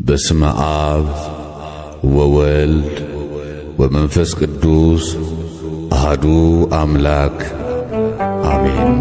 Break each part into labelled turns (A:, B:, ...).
A: በስመ አብ ወወልድ ወመንፈስ ቅዱስ አሐዱ አምላክ አሜን።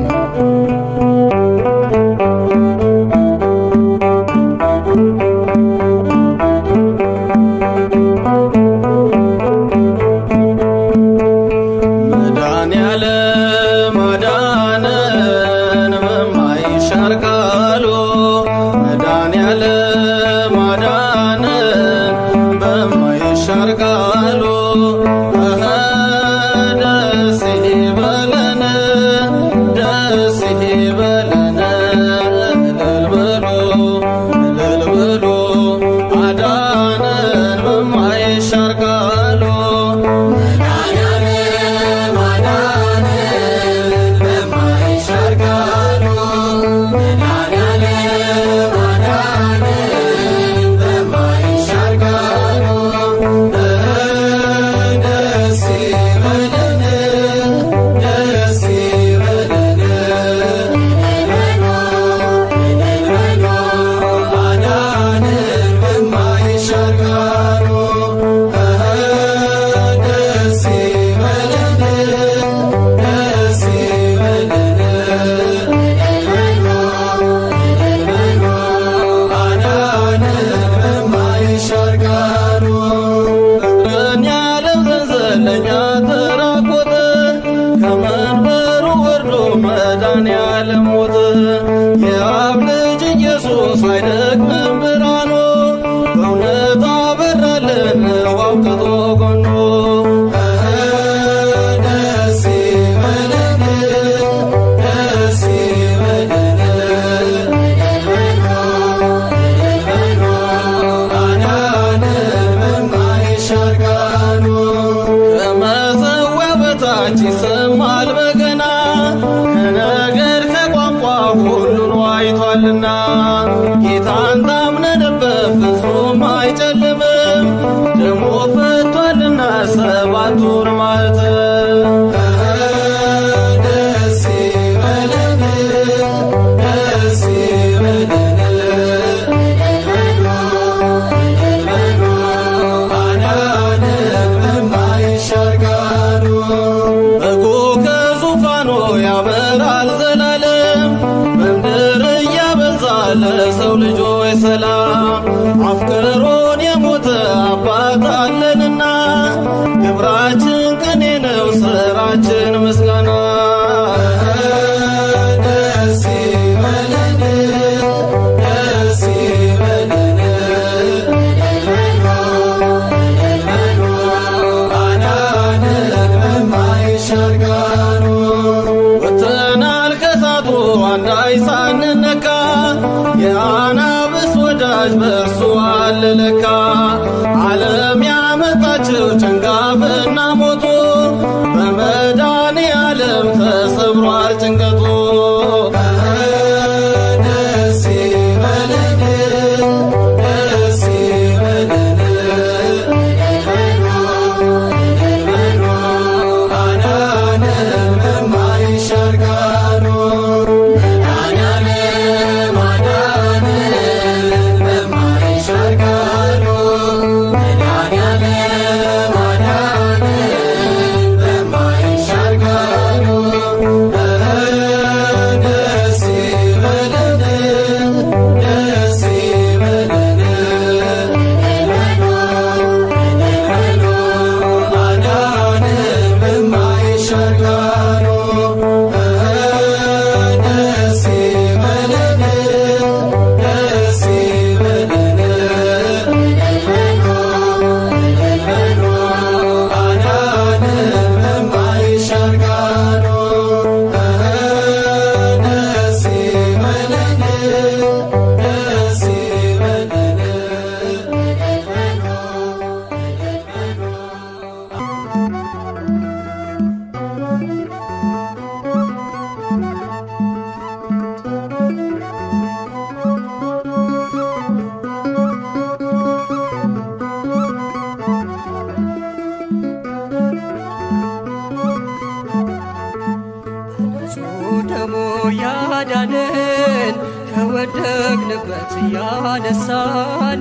B: ያዳነን ከወደቅንበት ያነሳን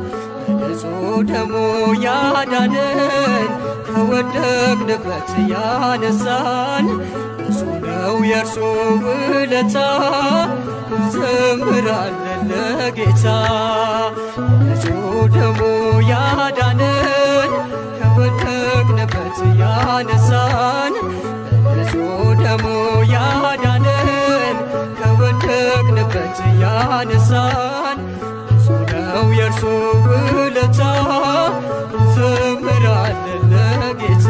B: በንጹሕ ደሙ ያዳነን ከወደቅንበት ያነሳን ብዙ ነው የእርሱ ውለታ እንዘምራለን ለጌታ። በንጹሕ ደሙ ያዳነን ከወደቅንበት ያነሳን በንጹሕ ደሙ ያዳነን ከወደቅንበት ያነሳን ብዙ ነው የእርሱ ውለታ እንዘምራለን ለጌታ።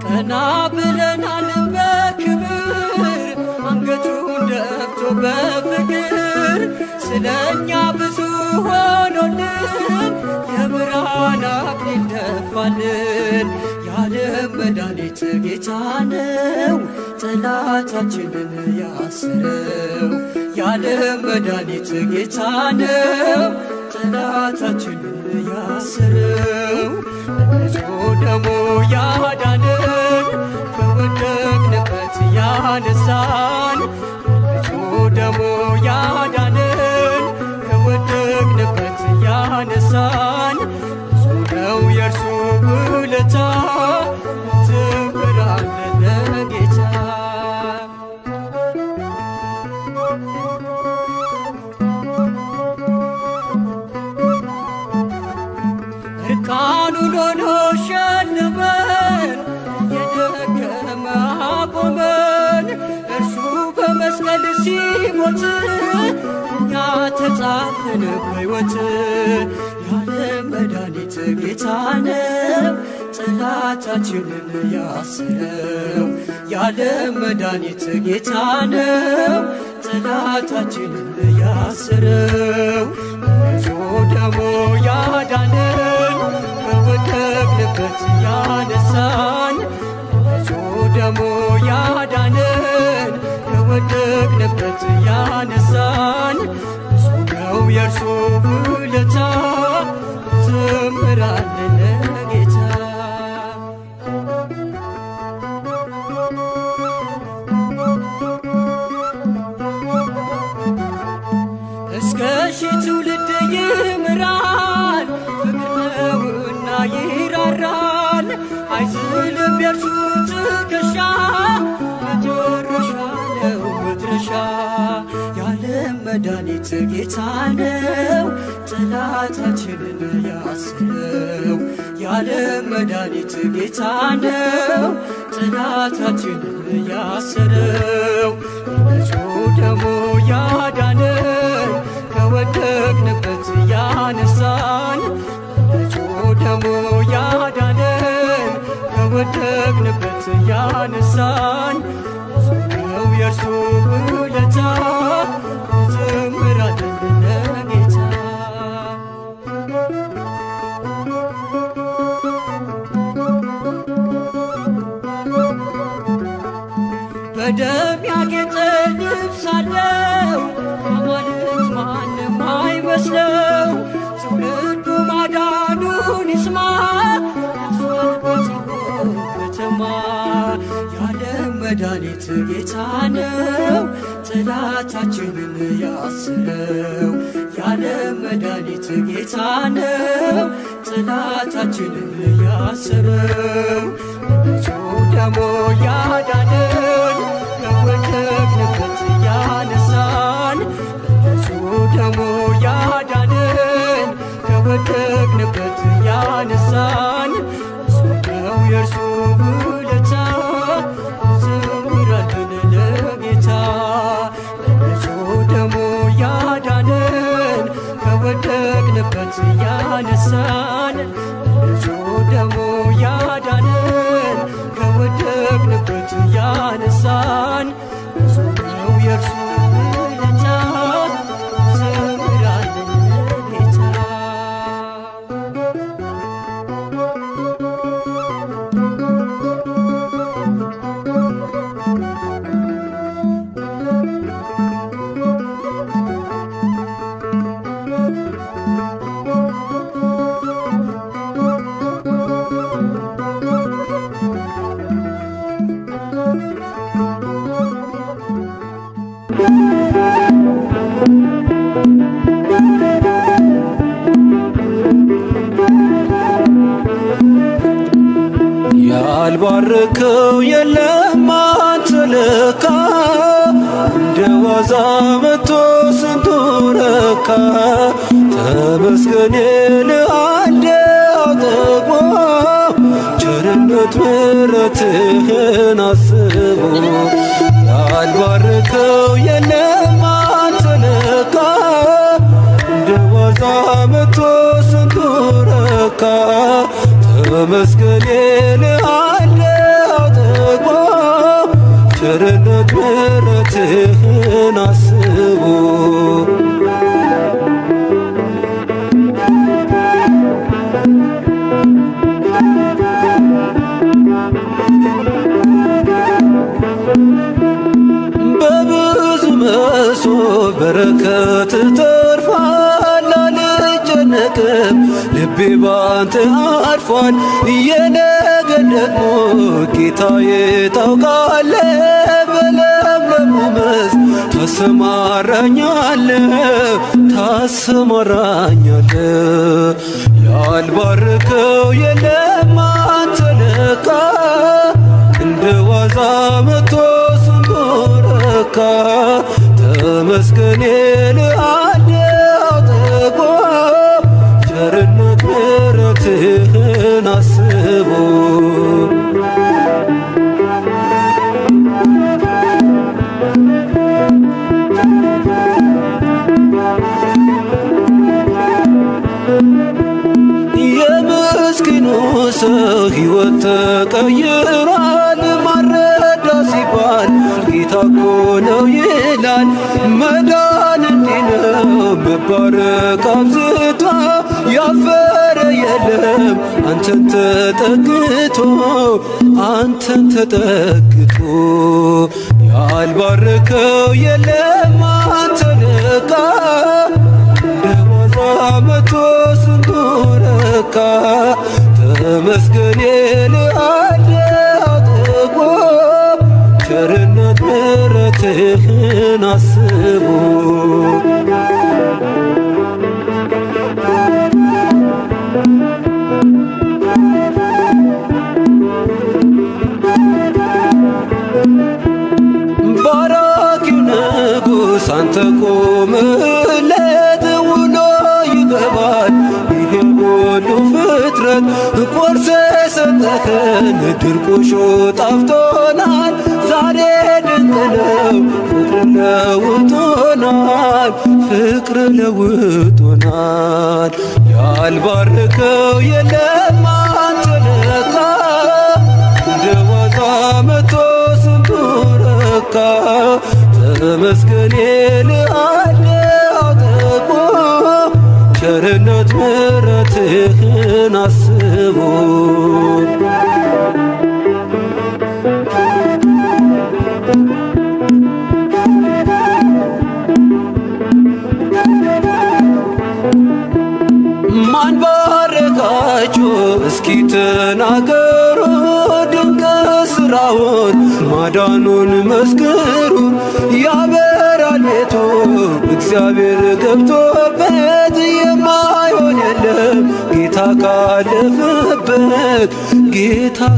B: ቀና ብለናል በክብር አንገቱን ደፍቶ በፍቅር ስለኛ ብዙ ሆኖልን የብርሃን አክሊል ደፋልን። የዓለም መድኃኒት ጌታ ነው ጠላታችንን ያሰረው። የዓለም መድኃኒት ጌታ ነው ጠላታችንን ያሰረው። በንጹሕ ደሙ ያዳነን ከወደቅንበት ያነሳን በንጹሕ ደሙ ያዳነን ከወደቅንበት ያነሳን ብዙ ነው የእርሱ ውለታ እንዘምራለን ለጌታ። እርቃኑን ሆኖ ሸለመን የደከመ አቆመን። እርሱ በመስቀል ሲሞት እኛ ተጻፍን በሕይወት። የዓለም መድኃኒት ጌታ ነው ጠላታችንን ያሰረው። የዓለም መድኃኒት ጌታ ነው ጠላታችንን ያሰረው። በንጹሕ ደሙ ያዳነን ከወደቅንበት ያነሳን በንጹሕ ደሙ ያዳነን ከወደቅንበት ያነሳን ብዙ ነው የእርሱ ውለታ እንዘምራለን ለጌታ። እስከ ሺህ ትውልድ ይምራል ፍቅር ነውና ይራራል። አይዝልም የእርሱ ትከሻ መጨረሻ ነው መድረሻ። የዓለም መድኃኒት ጌታ ነው ጠላታችንን ያሰረው። የዓለም መድኃኒት ጌታ ነው ጠላታችንን ያሰረው። በንጹሕ ደሙ ያዳነን ከወደቅንበት ያነሳን በንጹሕ ደሙ ያዳነን ከወደቅንበት ያነሳን ብዙ ነው የእርሱ ውለታ እንዘምራለን ለጌታ። በደም ያጌጠ ልብስ አለው አማልክት ማንም አይመስለው። ትውልዱ ማዳኑን ይስማ እርሷን በጽዮን ከተማ። የዓለም መድኃኒት ጌታ ነው ጠላታችንን ያሰረው። የዓለም መድኃኒት ጌታ ነው ጠላታችንን ያሰረው። በንጹሕ ደሙ ያዳነን ከወደቅንበት ያነሳን በንጹሕ ደሙ ያዳነን ከወደቅንበት ያነሳን ብዙ ነው የእርሱ ውለታ እንዘምራለን ለጌታ። በንጹሕ ደሙ ያዳነን ከወደቅንበት ያነሳን በንጹሕ ደሙ ያዳነን ከወደቅንበት ያነሳን ብዙ ነው የእርሱ ውለታ እንዘምራለን ለጌታ።
C: የለም አንተ ለካ እንደ ዋዛ መቶ ስንቱ ረካ ተመስገን ይልሃለው ጠግቦ ቸርነት ምሕረትህን አስቦ ያልባረከው የለም አንተ ለካ እንደ ዋዛ መቶ ስንቱ ረካ ተመስገን ይልሃለው ጠግቦ ቸርነት ምሕረትህን አስቦ በብዙ መሶብ በረከት ተርፏል አልጨነቅም ልቤ ባንተ አርፏል የነገን ደግሞ ጌታዬ ታውቃለህ በለምለሙ መስክ ታሰማራኛለህ ያልባረከው የለም አንተ ለካ እንደ ዋዛ መቶ ስንቱ ረካ ተመስገን ይልሃለው ጠግቦ ቸርነት ምሕረትህን አስቦ የምስኪኑ ሰው ሕይወት ተቀይሯል ማረዳ ሲባል ጌታ እኮ ነው ይላል መዳን እንዲህ ነው መባረክ አብዝቶ ያፈረ የለም አንተን ተጠግቶ ያልባረከው የለም አንተ ለካ እንደ ዋዛ መቶ ስንቱ ረካ ተመስገን ይልሃለው ጠግቦ ቸርነት ምሕረትህን አስቦ ባራኪው ንጉሥ አንተ ቆምለት ውሎ ይገባል ይሄ ሁሉ ፍጥረት ቆርሰ ሰጠኸን ድርቆሾ ጣፍቶናል ዛሬ ድንቅ ነው ፍቅር ለውጦናል ያልባረከው የለም አንተ ለካ እንደ ዋዛ መቶ ስንቱ ረካ ተመስገን ይልሃለው ጠግቦ ቸርነት ምሕረትህን አስቦ ማን ባረካችሁ እስኪ ተናገሩ ድንቅ ሥራውን ማዳኑን መስክሩ ያበራል ቤቱ እግዚአብሔር ገብቶበት የማይሆን የለም ጌታ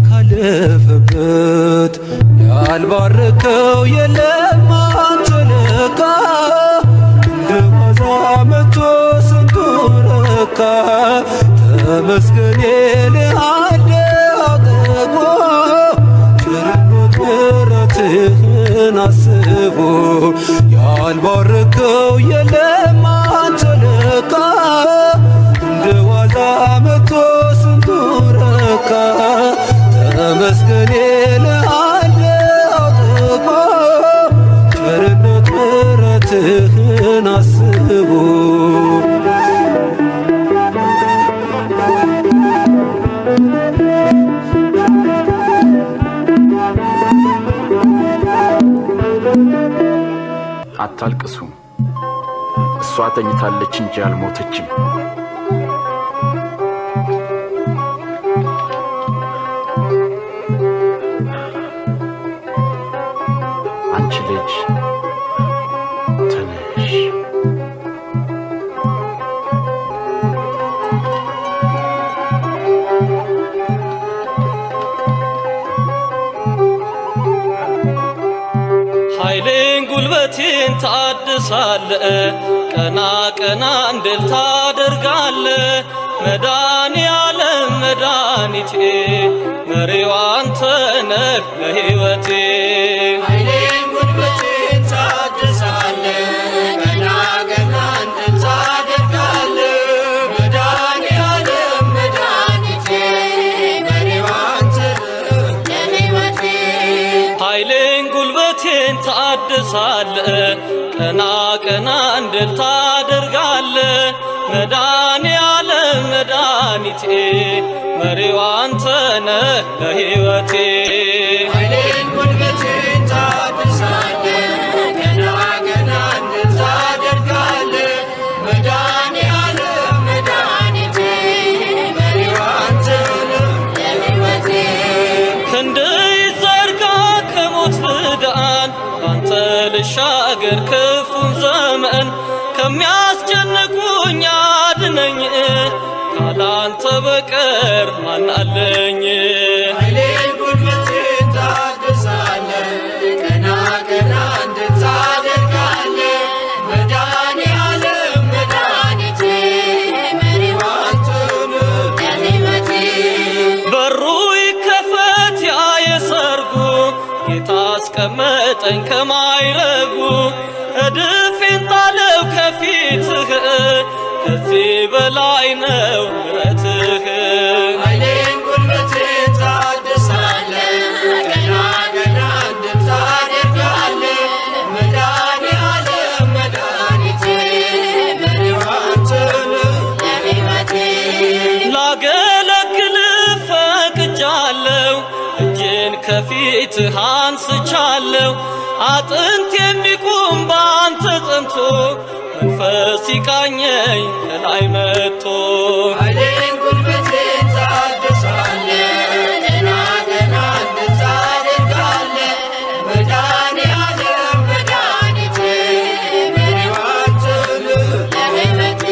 C: ካለፈበት ያልባረከው የለም አንተ ለካ እንደ ዋዛ መቶ ስንቱ ረካ ተመስገን ይልሃለው ጠግቦ ቸርነት ምሕረትህን አስቦ ያልባረከው የለም አንተ ለካ እንደ ዋዛ መቶ ስንቱ ረካ ተመስገን ይልሃለው ጠግቦ ቸርነት ምሕረትህን አስቦ
D: አታልቅሱ እሷ ተኝታለች እንጂ አልሞተችም አንቺ ልጅ ተነሽ
E: ኃይሌን ጉልበቴን ታድሳለ ቀና ቀና እንድል ታደርጋለ መድኃኔዓለም መድኃኒቴ መሪው አንተ ነህ ለሕይወቴ
B: ኃይሌን ጉልበቴን ታድሳለ ቀና ቀና እንድል ታደርጋለ መድኃኔዓለም መድኃኒቴ መሪው አንተ ነህ ለሕይወቴ
E: ኃይሌን ጉልበቴን ታድሳለ ቀና ቀና እንድል ታደርጋለ መድኃኔዓለም መድኃኒቴ መሪው አንተ ነህ ለሕይወቴ
B: ኃይሌን ጉልበቴን ታድሳለ ቀና ቀና እንድል ታደርጋለ መድኃኔዓለም መድኃኒቴ መሪው አንተ ነህ ለሕይወቴ
E: ክንድህ ይዘርጋ ከሞት ልዳን ባንተ ልሻገር ክፉን ዘመን ከሚያስጨንቁኝ አድነኝ ካላንተ በቀር ማን አለኝ
B: ኃይሌን ጉልበቴን ታድሳለ ቀና ቀና እንድል ታደርጋለ መድኃኔዓለም መድኃኒቴ መሪው አንተ ነህ ለሕይወቴ
E: በሩ ይከፈት ያ የሰርጉ ጌታ አስቀመጠኝ ከማይረጉ እድፌን ጣለው ከፊትህ ከዚህ በላይ ነው ምሕረትህ
B: ኃይሌን ጉልበቴን ታድሳለ ቀና ቀና እንድል ታደርጋለ መድኃኔዓለም መድኃኒቴ መሪው አንተ ነህ ለሕይወቴ
E: ላገለግልህ ፈቅጃለሁ እጄን ከፊትህ አንስቻለሁ አጥንት የሚቆም በአንተ ጸንቶ መንፈስ ይቃኘኝ ከላይ መጥቶ
B: ኃይሌን ጉልበቴን ታድሳለ ቀና ቀና እንድል ታደርጋለ መድኃኔዓለም መድኃኒቴ መሪው አንተ ነህ ለሕይወቴ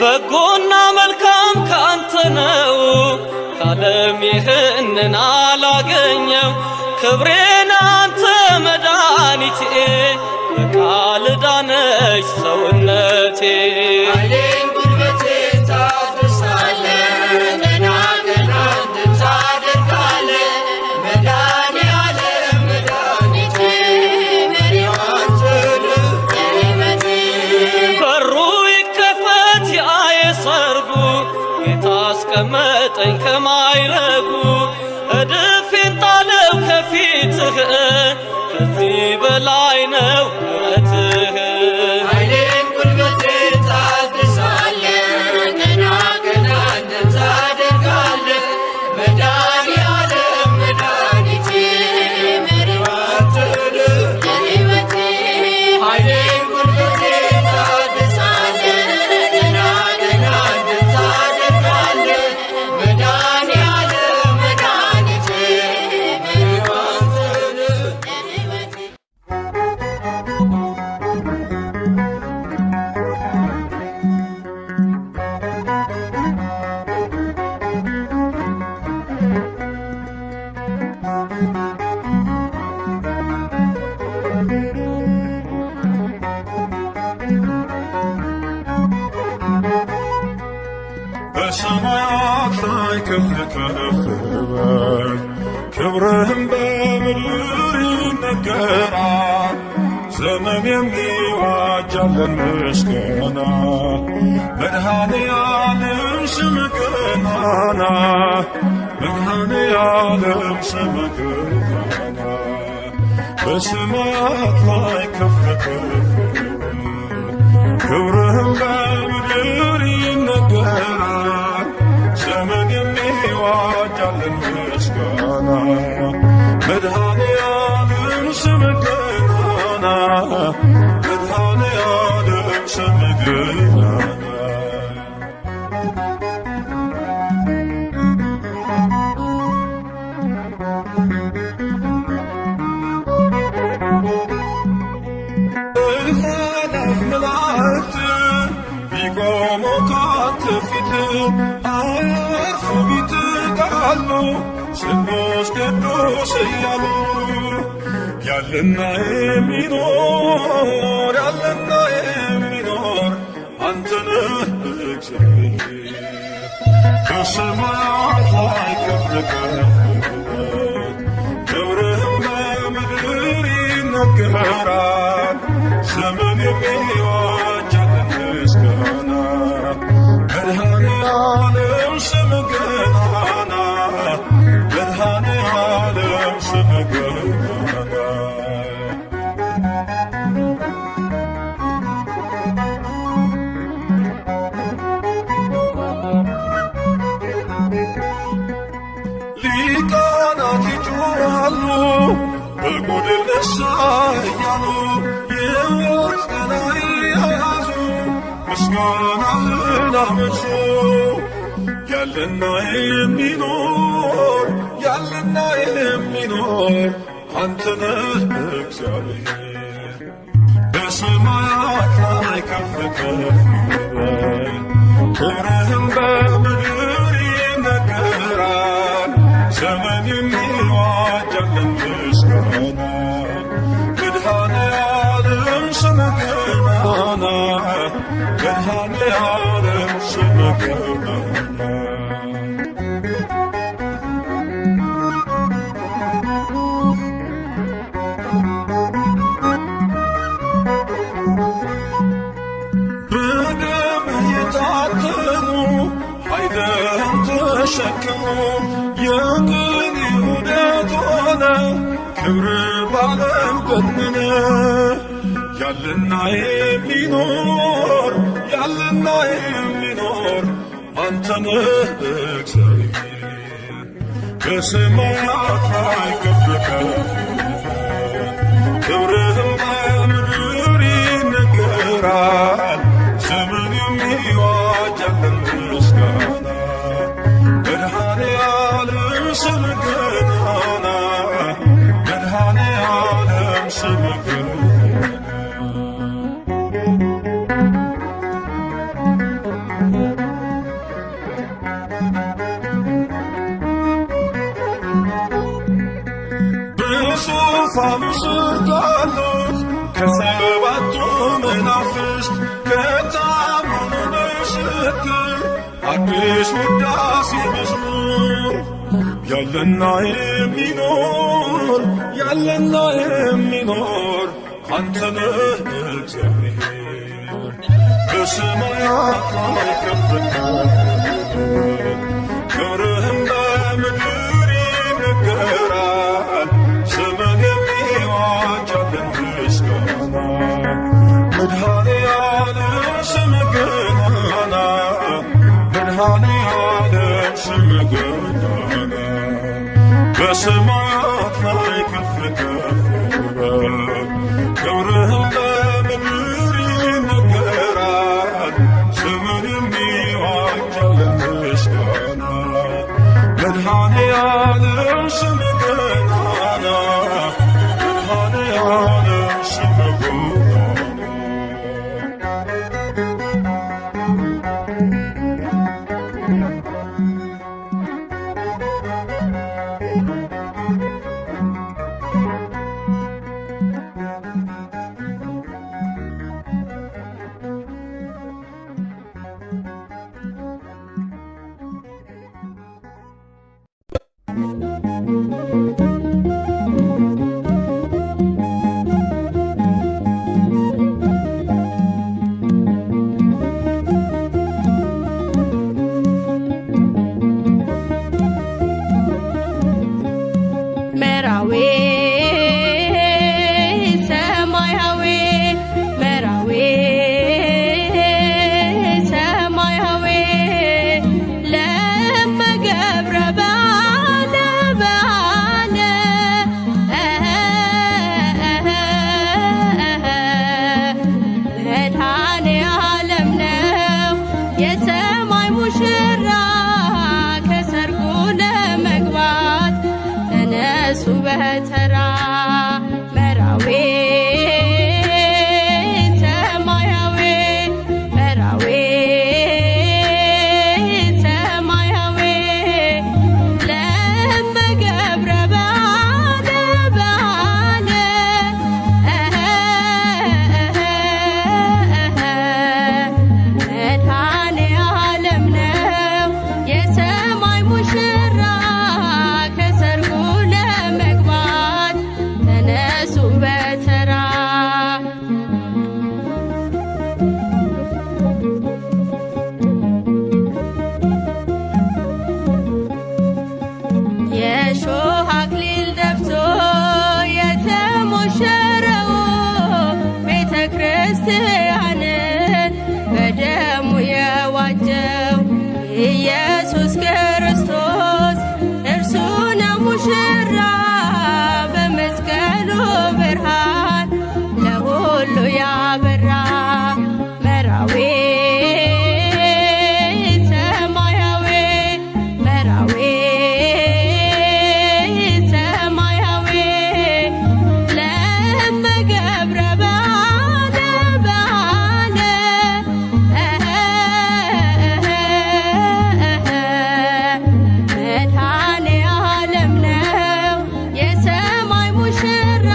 E: በጎና መልካም ካንተ ነው ካለም ይህንን አላገኘው ክብሬን አንተ መድኃኒቴ በቃል ዳነች ሰውነቴ
B: ኃይሌን ጉልበቴን ታድሳለ ቀና ቀና እንድል ታደርጋለ መድኃኔዓለም መድኃኒቴ መሪው አንተ ነህ ለሕይወቴ
E: በሩ ይከፈት ያ የሰርጉ ጌታ አስቀመጠኝ ከማይረጉ እድፌን ጣለው ከፊትህ ከዚህ በላይ ነው ምሕረትህ
B: ኃይሌን ጉልበቴን ታድሳለ ቀና ቀና እንድል ታደርጋለ መድኃኔዓለም መድኃኒቴ መሪው አንተ ነህ ለሕይወቴ ኃይሌን ጉልበቴን ታድሳለ ቀና ቀና እንድል ታደርጋለ መድኃኔዓለም መድኃኒቴ መሪው አንተ ነህ ለሕይወቴ
F: በሰማያት ላይ ከፍ ከፍ በል ክብርህም በምድር ይነገራል ዘመን የሚዋጃለን ምስጋና መድኃኔዓለም ስምህ ገናና መድኃኔዓለም ስምህ ገናና በሰማያት ላይ ከፍ ከፍ በል ክብርህም በምድር ይነገራል ዘመን የሚዋጃለን ምስጋና መድኃኔዓለም ስምህ ገናና መድኃኔዓለም ስምህ ገናና መላእክት ቢቆሙ ካንተ ፊት አያርፉ ቢትጋሉ ስሉስ ቅዱስ እያሉ ያለ ያለና የሚኖር አንተ ነህ እግዚአብሔር በሰማያት ላይ ከፍ ከፍ ክብርህም በምድር ይነገራል። ዘመን የሚዋጅ ያለን ምስጋና መድኃኔዓለም ስምህ ገናና መድኃኔዓለም ስምህ ገናና ሊቃናት ይጮኻሉ በጎድን ነሣ እያሉ የሕይወት ቀናኢ ያዙ ምስጋናህን አመጹ። ያለና የሚኖር አንተ ነህ እግዚአብሔር በሰማያት ላይ ከፍ ከፍ በል ክብርህም በምድር ይነገራል። ዘመን የሚዋጅ ያለን ምስጋና መድኃኔዓለም ስምህ ገናና መድኃኔዓለም ስምህ ገናና በደምህ የታተሙ ኃይልህን ተሸክሙ የቅኔ ውደት ሆነ ክብር ባለም ገነነ። ያለና የሚኖር አንተ ነህ እግዚአብሔር በሰማያት ላይ ከፍ ከፍ ክብርህም በምድር ይነገራል። ዘመን የሚዋጅ ያለን ምስጋና መድኃኔዓለም ስምህ ገናና መድኃኔዓለም ስምህ ገናና በዙፋኑ ስር ካሉት ከሰባቱ መናፍስት ከታመኑ ምስክር አዲስ ውዳሴ መዝሙር ያለና የሚኖር አንተ ነህ እግዚአብሔር በሰማያት ላይ ከፍ ከፍ ክብርህም በምድር ይነገራል። ዘመን የሚዋጅ ያለን ምስጋና መድኃኔዓለም ስምህ ገናና መድኃኔዓለም ስምህ ገናና በሰማያት ላይ ከፍ ከፍ በል ክብርህም በምድር ይነገራል። ዘመን የሚዋጅ ያለን ምስጋና መድኃኔዓለም ስምህ ገናና መድኃኔዓለም ስምህ ገናና
B: ብርሃን ለሁሉ ያበራ መራዊ ሰማያዊ መራዊ ሰማያዊ ለመገብረ ባለ ባለ መድኃኔ ዓለም ነው የሰማይ ሙሽራ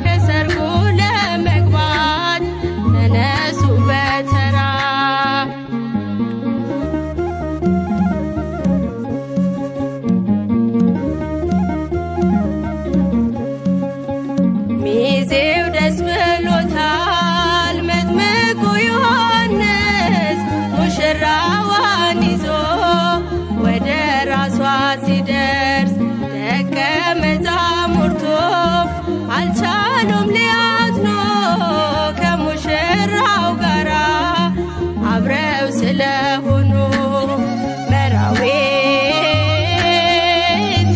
B: ከሰርጉ ለመግባት ተነሱ በተራ ሚዜው ደስ ብሎታል መጥምቁ ዮሐንስ ሙሽራዋን ይዞ ወደ ራሷ ሲደርስ ደቀ መዛሙርቱ አልቻሉም ሊያዝኑ ከሙሽራው ጋራ አብረው ስለሆኑ መራዊ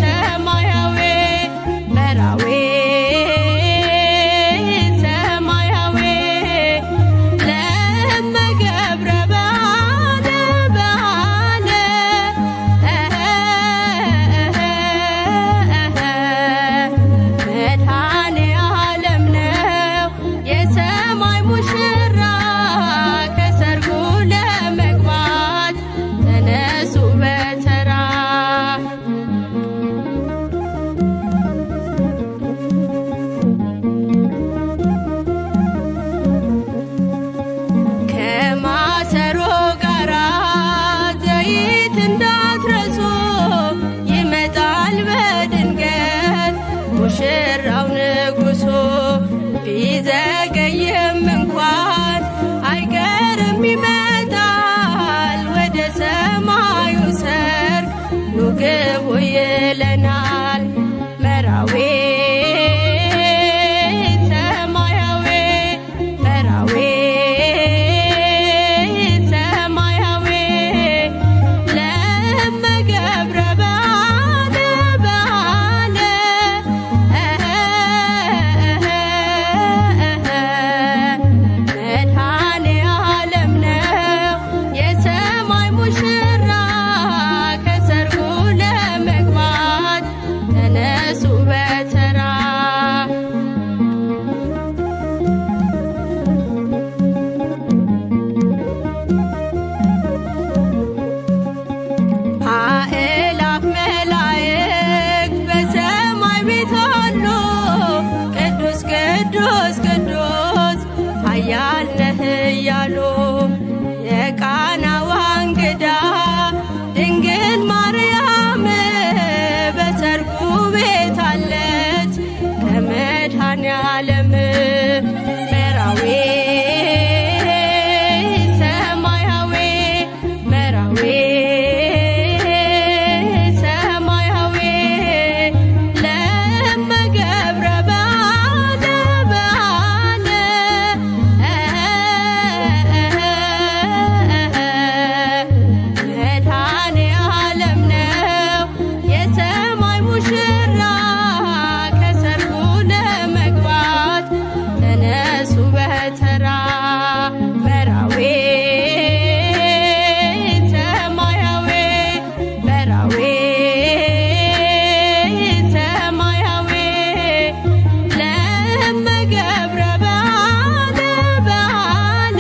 B: ሰማያዊ መራዊ ሰማያዊ ለመገብረ ባለ ባለ መድኃኔ ዓለም ነው የሰማይ ሙሽራ ከሰርጉ ለመግባት ተነሱ በተራ ከማሰሮ ጋራ ዘይት እንዳትረሱ ይመጣል በድንገት ሙሽራው ንጉሡ ቢዘገይም እንኳን አይቀርም ይመጣል ወደ ሰማዩ ሰርግ ኑ ግቡ ይለናል መራዊ ሰማያዊ መራዊ ሰማያዊ ለመገብረ ባለ ባለ መድኃኔ ዓለም ነው የሰማይ ሙሽራ ከሰርጉ ለመግባት ተነሱ በተራ አእላፍ መላእክት በሰማይ ቤት አሉ ቅዱስ ቅዱስ ቅዱስ ኃያል ነህ እያሉ የቃናዋ እንግዳ ድንግል ማርያም በሰርጉ ቤት አለች ከመድኃኔ ዓለም መራዊ ሰማያዊ መራዊ ሰማያዊ ለመገብረ ባለ ባለ መድኃኔ ዓለም ነው የሰማይ ሙሽራ ከሰርጉ ለመግባት ተነሱ በተራ መራዊ ሰማያዊ መራዊ ሰማያዊ ለመገብረ ባለ ባለ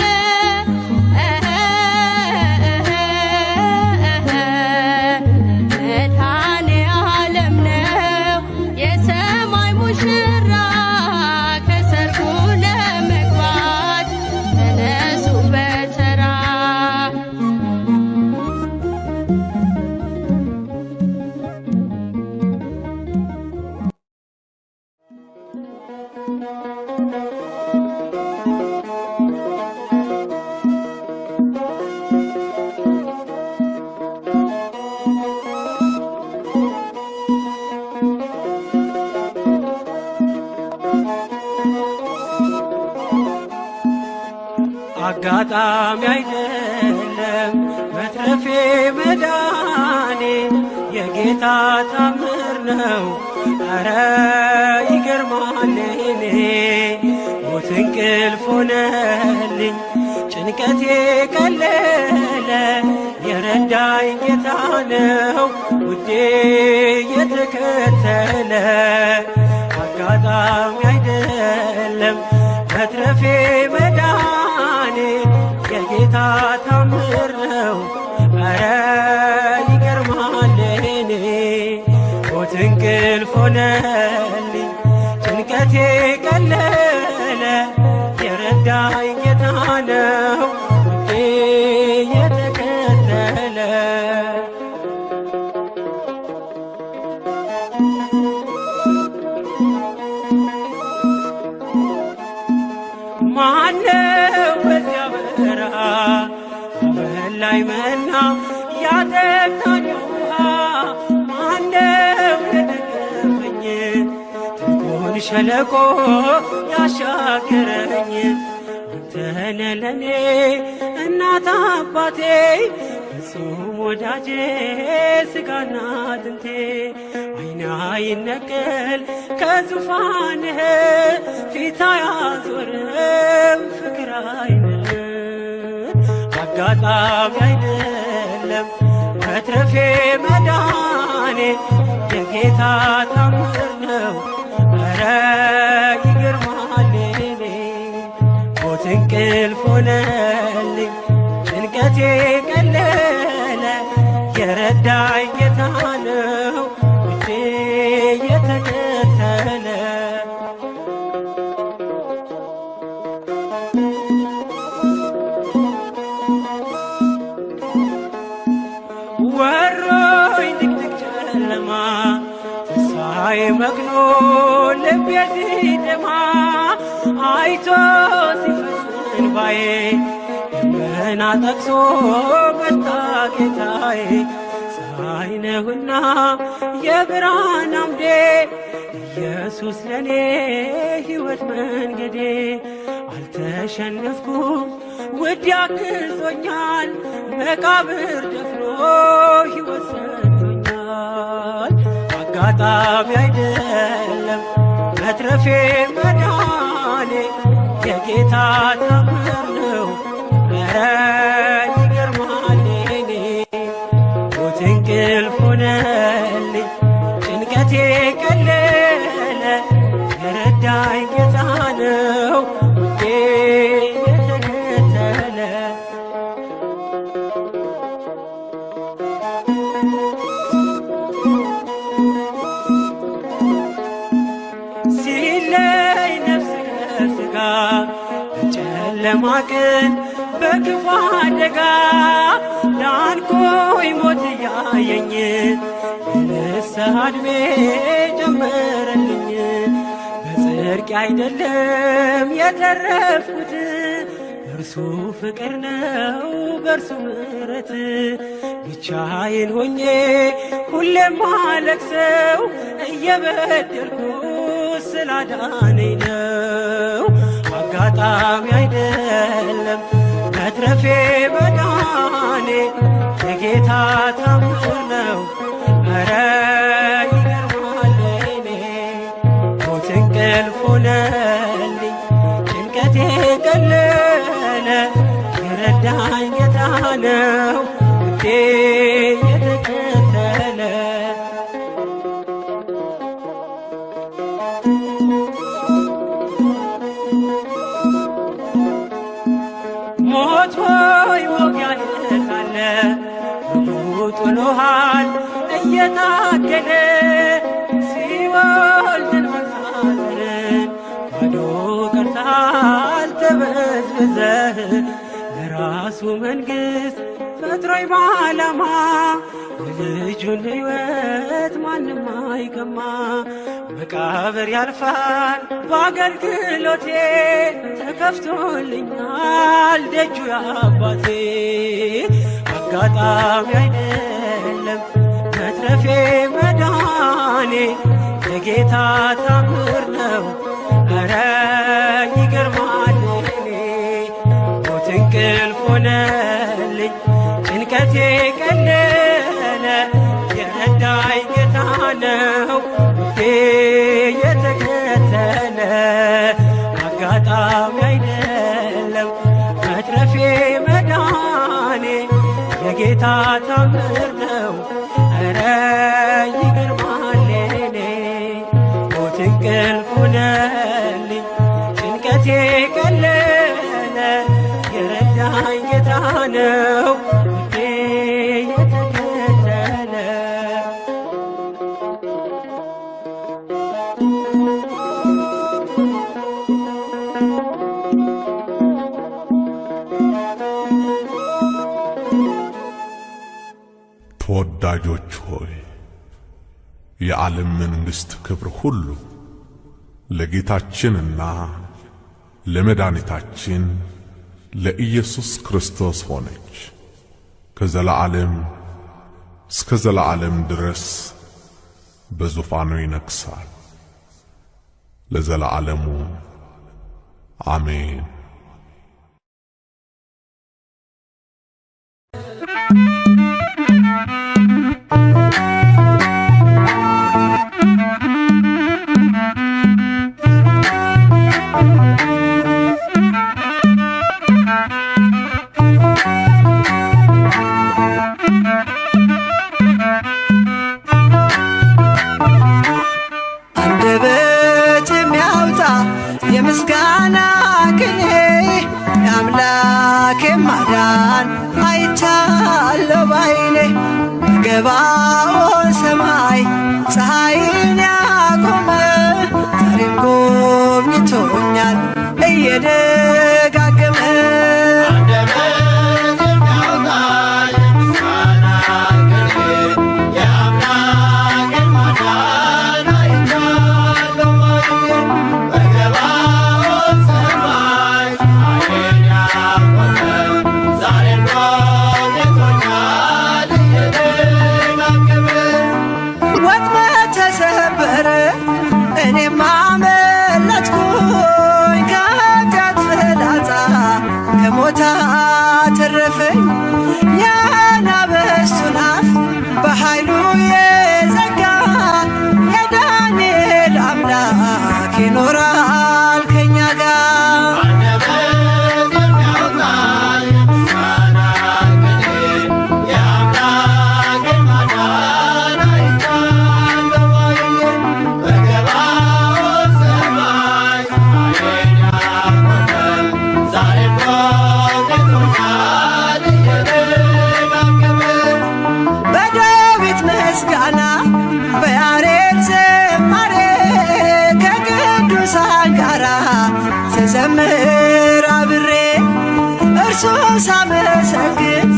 B: መድኃኔ ዓለም ነው የሰማይ ሙሽራ ከሰርጉ ለመግባት ተነሱ በተራ
C: አጋጣሚ አይደለም መትረፌ መዳኔ የጌታ ታምር ነው። ኧረ ይገርማል ሞት እንቅልፍ ሆነልኝ ጭንቀቴ ቀለለ የረዳኝ ጌታ ነው ውዴ የተከተለ አጋጣሚ አይደለም መትረፌ መዳኔ የጌታ ታምር ነው ኧረ ይገርማል እኔ ሞት እንቅልፍ ሆነልኝ ጭንቀቴ ቀለለ የረዳኝ ጌታ ነው ውዴ የተከተለ ማነው በዚያ በረሃ አበላይ መና ያጠጣኝ ውሃ ማነው የደገፈኝ ትልቁን ሸለቆ ያሻገረኝ አንተነ ለኔ እናት አባቴ ፍጹም ወዳጄ ስጋና አጥንቴ አይና ይነቀል ከዙፋንህ ፊት አያዞርም ፍቅር አይንህ አጋጣሚ አይደለም መትረፌ መዳኔ የጌታ ታምር ነው ኧረ ይገርማል እኔ ሞት እንቅልፍ ሆነልኝ ጭንቀቴ ቀለለ የረዳኝ ጌታ ነው ውዴ የተከተለ ወሮኝ ድቅድቅ ጨለማ ተስፋዬ መክኖ ልቤ ሲደማ አይቶ ሲፈስ እንባዬ ደመና ጠቅሶ መጣ ጌታዬ ፀሐይ ነህና የብርሃን አምዴ ኢየሱስ ለኔ ሕይወት መንገዴ አልተሸነፍኩም ውድ ያግዞኛል መቃብር ደፍኖ ሕይወት ሰጥቶኛል አጋጣሚ አይደለም መትረፌ መዳኔ የጌታ ታምር ነው ኧረ ይገርማል እኔ ሞት እንቅልፍ ሆነልኝ ጭንቀቴ ቀለለ የረዳኝ ጌታ ነው ውዴ የተከተለ ሲለይ ነፍስ ከሥጋ በጨለማ ቀን በክፉ አደጋ ዳንኩኝ ሞት እያየኝ የንስሐ ዕድሜ ጨመረልኝ በጽድቅ አይደለም የተረፍኩት በእርሱ ፍቅር ነው በእርሱ ምሕረት ብቻዬን ሆኜ ሁሌም ማለቅሰው እየበደልኩ ስላዳነኝ ነው አጋጣሚ አይደለም መትረፌ መዳኔ የጌታ ታምር ነው ኧረ ይገርማል እኔ ሞት እንቅልፍ ሆነልኝ ጭንቀቴ ቀለለ የረዳኝ ጌታ ነው ውዴ የተከተለ ሞት ሆይ ሞጊያህ ካለ ጥሎሃል እየታገለ ሲኦል ድል መንሳትን ባዶ ቀርተሃል ተበዝብዘህ ለራሱ መንግሥት ፈጥሮኝ በዓላማ የልጁን ሕይወት ማንም አይቀማ መቃብር ያልፋል በአገልግሎቴ ተከፍቶልኛል ደጁ የአባቴ አጋጣሚ አይደለም መትረፌ መዳኔ የጌታ ታምር ነው ኧረ ይገርማል እኔ ሞት እንቅልፍ ሆነልኝ ጭንቀቴ ቀለለ የረዳኝ ጌታ ነው ውዴ የተከተለ አጋጣሚ የጌታ ታምር ነው። ኧረ ይገርማል የኔ ሞት እንቅልፍ ሆነልኝ ጭንቀቴ ቀለለ የረዳኝ ጌታ ነው ውዴ የተከተለ
F: ተወዳጆች ሆይ የዓለም መንግሥት ክብር ሁሉ ለጌታችንና ለመድኃኒታችን ለኢየሱስ ክርስቶስ ሆነች። ከዘላለም እስከ ዘላለም ድረስ በዙፋኑ ይነግሣል። ለዘላለሙ አሜን።
G: አንደበት የሚያወጣ የምስጋና ቅኔ የአምላኬ ማዳን አይቻለሁ ባይኔ ገባኦን ሰማይ ፀሐይን ያቆመ ዛሬም ጎብኝቶኛል እየደጋገመ እኔም አመለጥኩኝ ከኃጢአት ፍላጻ ከሞት አተረፈኝ የአናብስቱን አፍ በኃይሉ የዘጋ የዳንኤል አምላክ ይኖራል ከእኛ ጋር ምስጋና በያሬድ ዝማሬ ከቅዱሳን ጋራ ስዘምር አብሬ እርሱን ሳመሰግን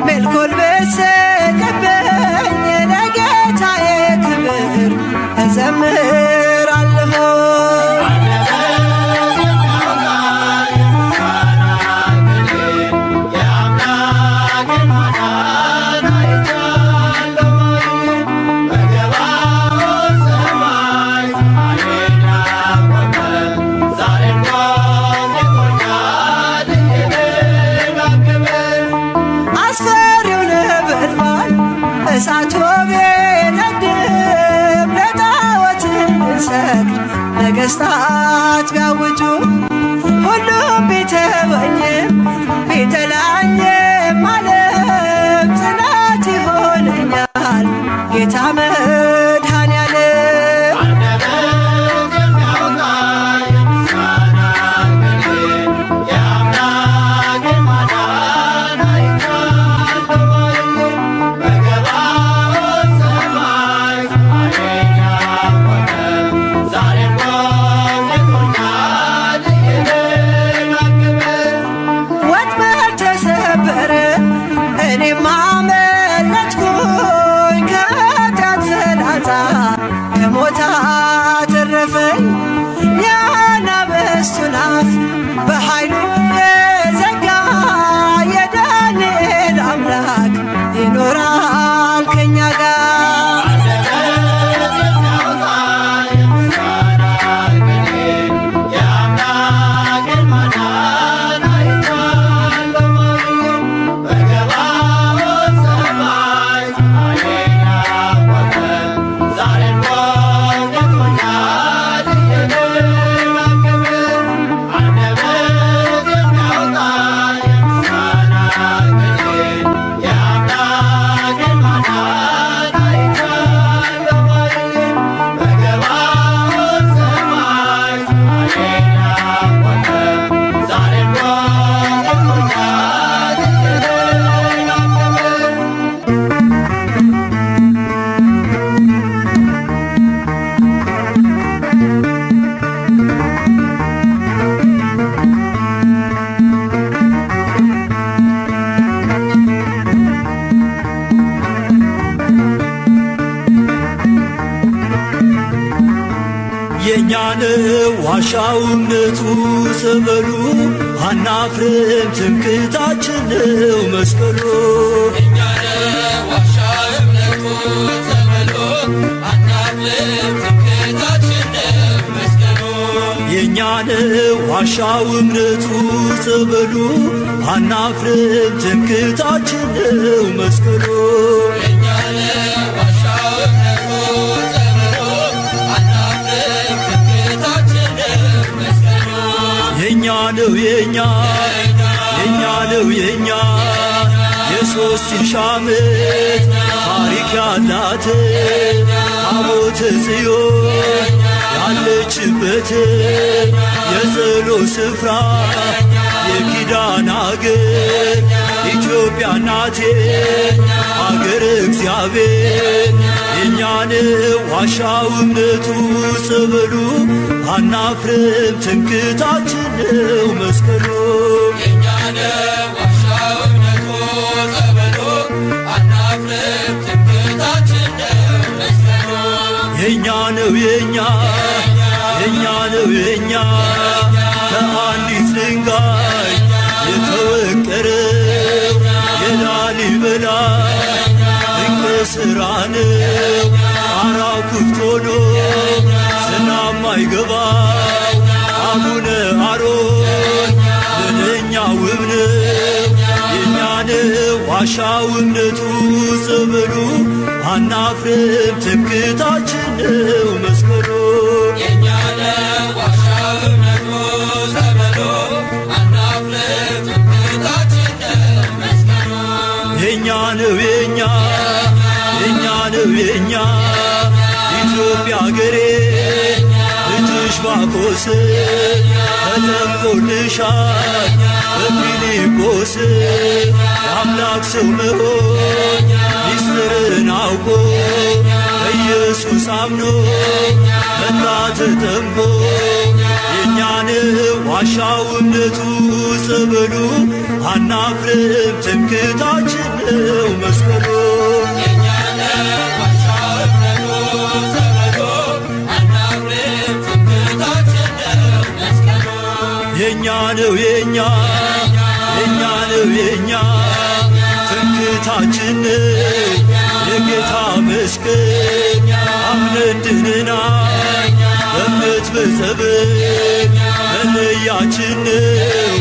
G: ሜልኮል በሰቀበኝ ለጌታዬ ክብር እዘምራለሁ። እሳቱ ቢነድም ለጣዖት እንድንሰግድ ነገሥታት ቢያውጁ ሁሉም ቢተወኝም ቢጠላኝም ዓለም ጽናት ይሆነኛል ጌታ መድኃኔዓለም።
H: ዋሻው እምነቱ ጸበሉ አናፍርም ትምክህታችን ነው መስቀሉ የኛ ነው ዋሻው እምነቱ ጸበሉ አናፍርም ትምክህታችን ነው መስቀሉ የኛ ነው የኛ ነው የኛ የሶስት ሺህ ዓመት ታሪክ ያላት ታቦተ ጽዮን ያለችበት የጸሎት ስፍራ የኪዳን አገር ኢትዮጵያ ናቴ አገር እግዚአብሔር የኛ ነው ዋሻው እምነቱ ጸበሉ አናፍርም ትምክህታችን ነው መስቀሉ የኛ ነው ዋሻው እምነቱ ጸበሉ አናፍርም ትምክህታችን ነው መስቀሉ የኛ ነው የኛ ነው የኛ ከአንዲት ድንጋይ የተወቀረው የላሊበላ ድንቅ ሥራ ነው ጣራው ክፍት ሆኖ ዝናብ ማይገባው አቡነ አሮን ለእኛ ውብ ነው የኛ ነው ዋሻው እምነቱ ጸበሉ አናፍርም ትምክህታችን ነው መስቀሉ የኛ ነው ዋሻው እምነቱ ጸበሉ አናፍርም ትምክህታችን ነው መስቀሉ የኛ ነው የኛ ነው የኛ ኢትዮጵያ አገሬ ልጅሽ ባቆስ ተጠምቆልሻል በፊልጶስ የአምላክ ሰው መሆን ሚስጥርን አውቆ ኢየሱስ አምኖ መጣ ተጠምቆ የኛ ነው ዋሻው እምነቱ ጸበሉ አናፍርም ትምክህታችን ነው መስቀሉ የኛ ነው ዋሻው እምነቱ ጸበሉ አናፍርም ትምክህታችን ነው መስቀሉ የኛ ነው የኛ ነው የኛ ትምክህታችን የጌታ መስቀል አምነን ድነናል በእምነት በጸበል መለያችን ነው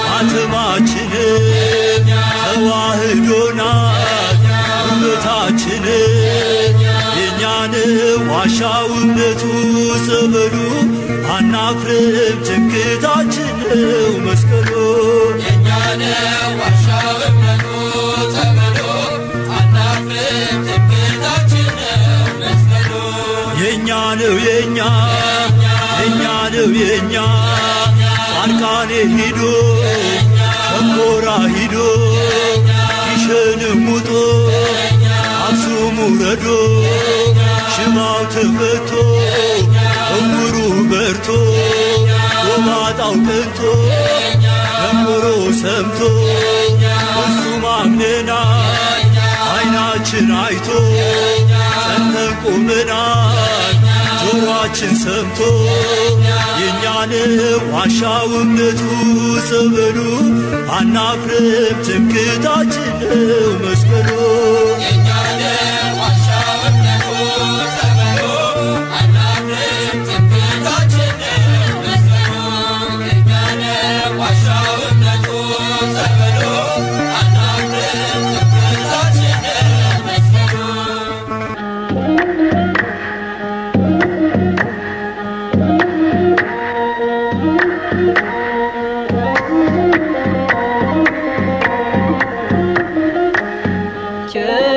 H: ማተማችን ተዋህዶናል ውበታችን የኛ ነው ዋሻው እምነቱ ጸበሉ አናፍርም ትምክህታችን ነው መስቀሉ የኛ ነው ዋሻው እምነቱ ጸበሉ አናፍርም ትምክህታችን ነው መስቀሉ የኛ ነው የኛ ነው የኛ ጻድቃኔ ሂዶ ሸንኮራ ሂዶ ጊሸንም ውጦ አክሱም ውረዶ ሽባው ተፈቶ እውሩ በርቶ ጎባጣው ቀንቶ ደንቆሮ ሰምቶ እሱም አምነናል ዓይናችን አይቶ ጸንተን ቆመናል ጆሮአችን ሰምቶ የኛ ነው ዋሻው እምነቱ ጸበሉ አናፍርም ትምክህታችን ነው መስቀሉ የኛ ነው ዋሻው እምነቱ ጸበሉ አናፍርም ትምክህታችን ነው መስቀሉ የኛ ነው ዋሻው እምነቱ ጸበሉ አናፍርም ትምክህታችን ነው መስቀሉ
B: ቸር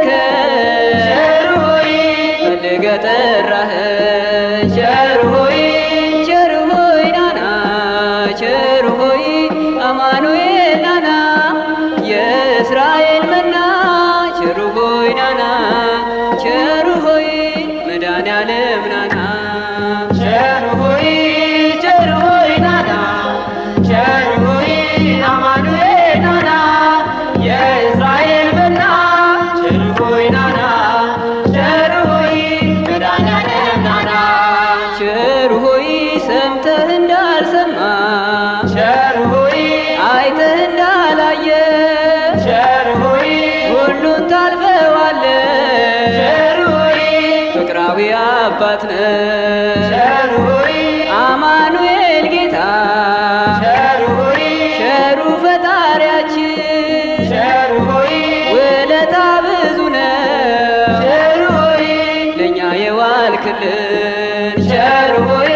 I: ወደድከን ቸር ሆይ ፈልገህ ጠራኸን ቸር ሆይ ናና ቸር ሆይ አማኑኤል ናና የእስራኤል መና ቸር ሆይ ናና ቸር ሆይ መድኃኔዓለም ናና ቸር ሆይ ናና ቸር ሆይ አማኑኤል ናና የእስራኤል መና ቸር ሆይ ናና ቸር ሆይ መድኃኔዓለም ናና ቸር ሆይ ሰምተህ እንዳልሰማ ቸር ሆይ አይተህ እንዳላየ ቸር ሆይ ሁሉን ታልፈዋለህ ቸር ሆይ ፍቅራዊ አባት ነህ ቸር ሆይ አማኑኤል ጌታ ቸር ሆይ ቸሩ ፈጣሪያችን ቸር ሆይ ውለታ ብዙ ነው ቸር ሆይ ለእኛ የዋልክልን ቸር ሆይ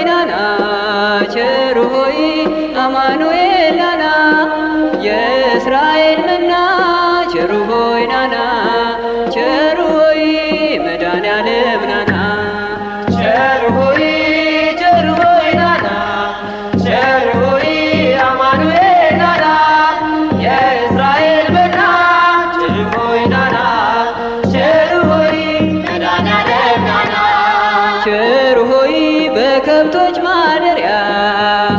I: ናና ቸር ሆይ አማኑኤል ናና የእስራኤል መና ቸር ሆይ ናና ቸር ሆይ መድኃኔዓለም ናና ቸር ሆይ ናና ቸር ሆይ አማኑኤል ናና የእስራኤል መና ቸር ሆይ ናና ቸር ሆይ መድኃኔዓለም ናና ቸር ሆይ በከብቶች ማደሪያ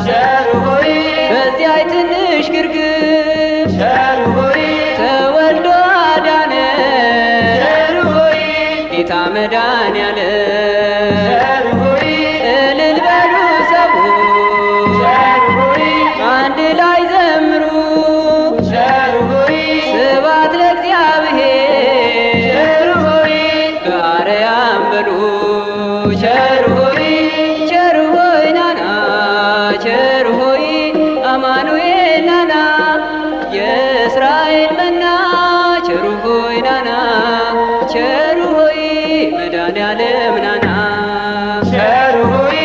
I: ቸር ሆይ በዚያች ትንሽ ግርግም ቸር ሆይ ተወልዶ አዳነ ቸር ሆይ ጌታ መድኃኔዓለም ቸር ሆይ እልል በሉ ሰዎች ቸር ሆይ አንድ ላይ ዘምሩ ቸር ሆይ ስብሐት ለእግዚአብሔር ቸር ሆይ በአርያም በሉ ቸር ሆይ ናና ቸር ሆይ አማኑኤል ናና የእስራኤል መና ቸር ሆይ ናና ቸር ሆይ መድኃኔዓለም ናና ቸር ሆይ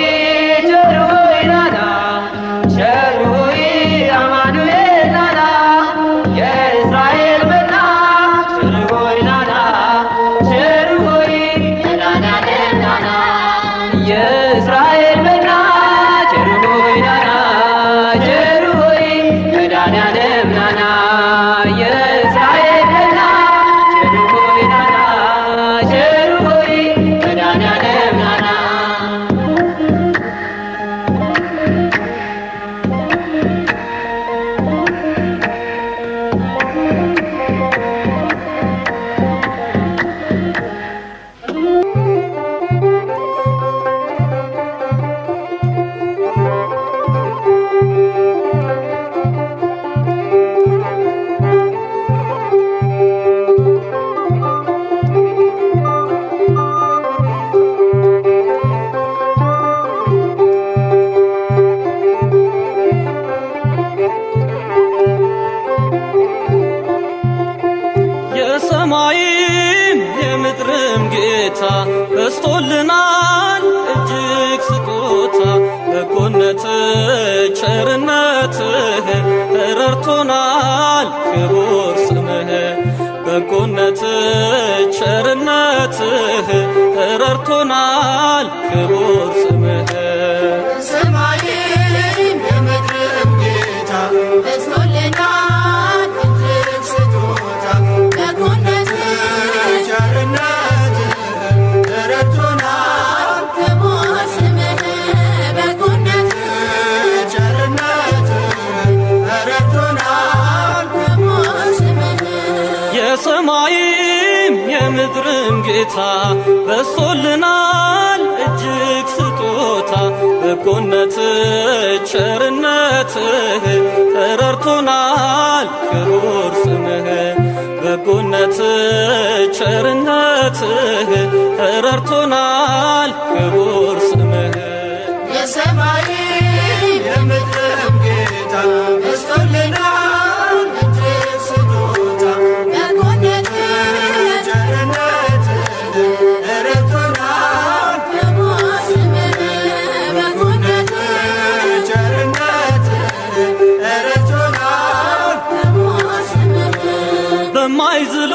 I: ናና ቸር ሆይ አማኑኤል ናና የእስራኤል መና ቸር ሆይ ናና ቸር ሆይ መድኃኔዓለም ናና የእስራኤል መና ቸር ሆይ ናና ቸር ሆይ መድኃኔዓለም ናና የእስራኤል መና ቸር ሆይ ናና ቸር ሆይ መድኃኔዓለም ናና
E: የሰማይም የምድርም ጌታ በስቶልናል እጅግ ስጦታ በጎነትህ ቸርነትህ ረድቶናል ክቡር ስምህ በጎነትህ ቸርነትህ ረድቶናል ክቡር ስምህ
J: ሰማይም የምድርም ጌታ በስቶልናል እጅግ ስጦታ በጎነትህ ቸርነትህ ረድቶናል ክቡር ስምህ በጎነትህ ቸርነትህ ረድቶናል ክቡር ስምህ
E: የሰማይም የምድርም ጌታ በስቶልናል እጅግ ስጦታ በጎነትህ ቸርነትህ ረድቶናል ክቡር ስምህ በጎነትህ ቸርነትህ ረድቶናል ክቡር ስምህ
J: የሰማይም የምድርም ጌታ በስቶልናል እጅግ ስጦታ በጎነትህ ቸርነትህ ረድቶናል ክቡር ስምህ በጎነትህ ቸርነትህ ረድቶናል ክቡር ስምህ
E: በማይዝሉ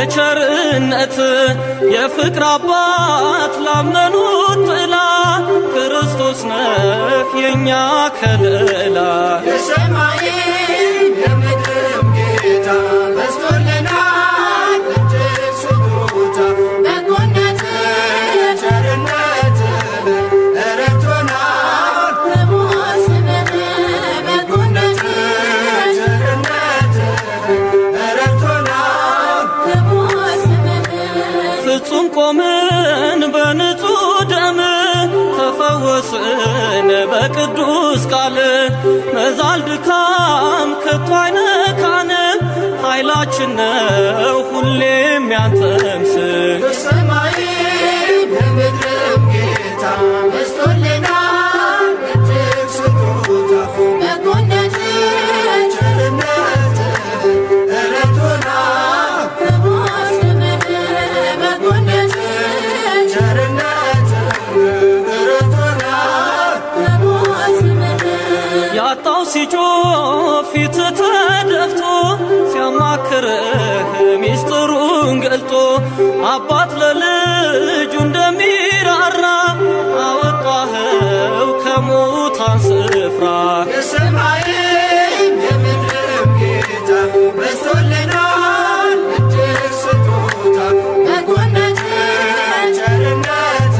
E: በቸርነት የፍቅር አባት ላመኑት ጥላ ክርስቶስ ነህ የኛ ከለላ
J: የሰማይም የምድርም ጌታ በዝቶልናል እጅግ ስጦታ በጎነት ቸርነት ረድቶናል በሞስምህ በጎነት ቸርነት ረድቶናል በሞስምህ
E: ፍጹም ቆምን በንጹሕ ደም ተፈወስን በቅዱስ ቃል መዛል ድካም ከቶ አይነካንም ኃይላችን ነው ሁሌም ያንተም ስም
J: የሰማይም የምድርም ጌታ በዝቶልናል እጅግ ስጦታ በጎነት ቸርነት ረድቶናል በሞስምህ በጎነት ቸርነት ረድቶናል በሞስምህ
E: ያጣው ሲጮህ ፊት ተደፍቶ ሲያማክርህ ሚስጥሩን ገልጦ አባት ለልጁ እንደሚራራ አወጣኸው ከሙታን ስፍራ
J: የሰማይም የምድርም ጌታ በዝቶልናል እጅግ ስጦታ በጎነት ቸርነት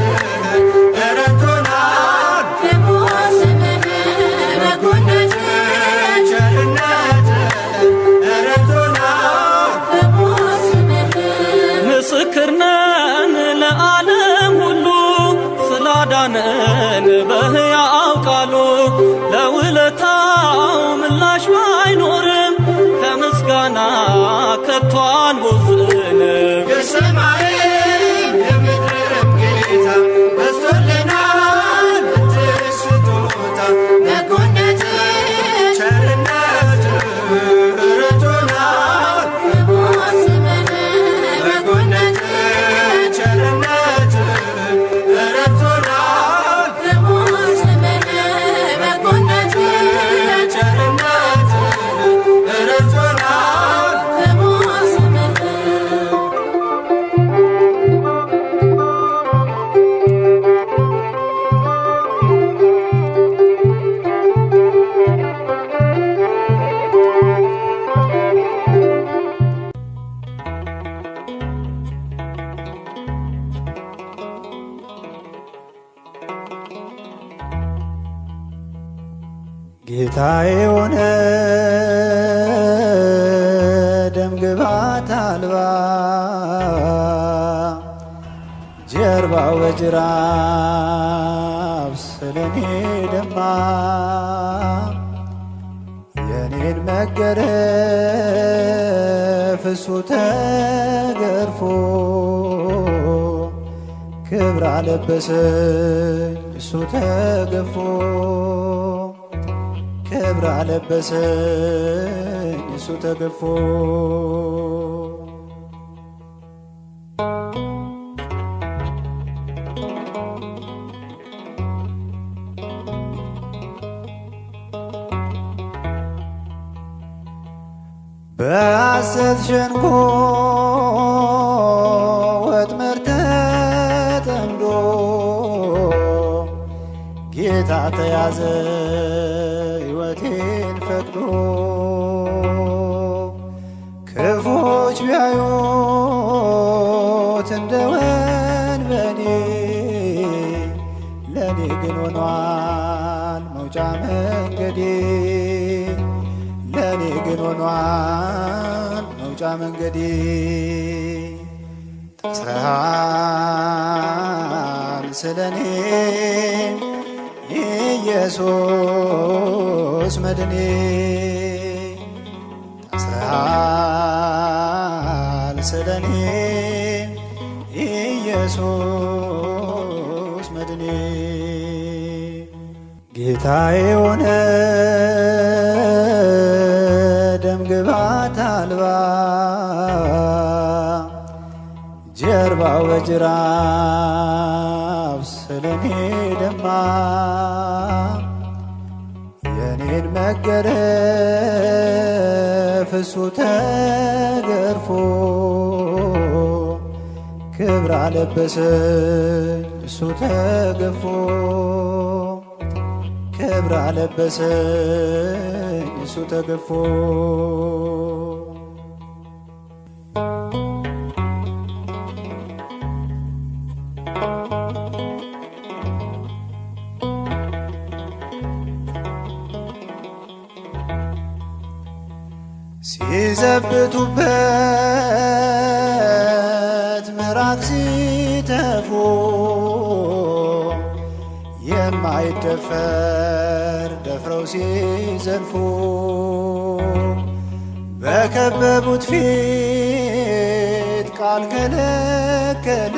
J: ረድቶናል በሞስምህ በጎነት ቸርነት ረድቶናል በሞስምህ
E: ምስክር ነን ለዓለም ሁሉ ስላዳነን በሕያው ቃሉ ለውለታው ምላሽ ባይኖርም ከምስጋና ከቶ አንቦዝንም
J: የሰማይም የምድርም ጌታ በዝቶልናል እጅግ ስጦታ በጎነት ቸርነት ረድቶናል በሞስምህ በጎነት ቸርነት ረድቶናል በሞስምህ በጎነት ቸርነት ረድቶናል በሞስምህ
K: ጌታዬ ሆነ ደምግባት አልባ ጀርባው በጅራፍ ስለኔ ደማ የኔን መገረፍ እሱ ተገርፎ ክብር አለበሰኝ እሱ ተገፎ ክብር አለበሰኝ እሱ ተገፎ በሐሰት ሸንጎ ወጥመድ ተጠምዶ ጌታ ተያዘ ሕይወቴን ፈቅዶ ክፎች ቢያዩት እንደ ወንበዴ ለኔ ግን ሆኗል መውጫ መንገዴ ለኔ ግን ሆኗል መውጫ መንገዴ ታስረሃል ስለኔ ኢየሱስ መድኔ ታስረሃል ስለኔ ኢየሱስ መድኔ ጌታዬ ሆነ ደምግባት አልባ ጀርባው በጅራፍ ስለኔ ደማ የኔን መገረፍ እሱ ተገርፎ ክብር አለበሰኝ እሱ ተገፎ ክብር አለበሰኝ እሱ ተገፎ ሲዘብቱበት ምራቅ ሲተፉ የማይደፈር ደፍረው ሲዘልፉ በከበቡት ፊት ቃል ከለከለ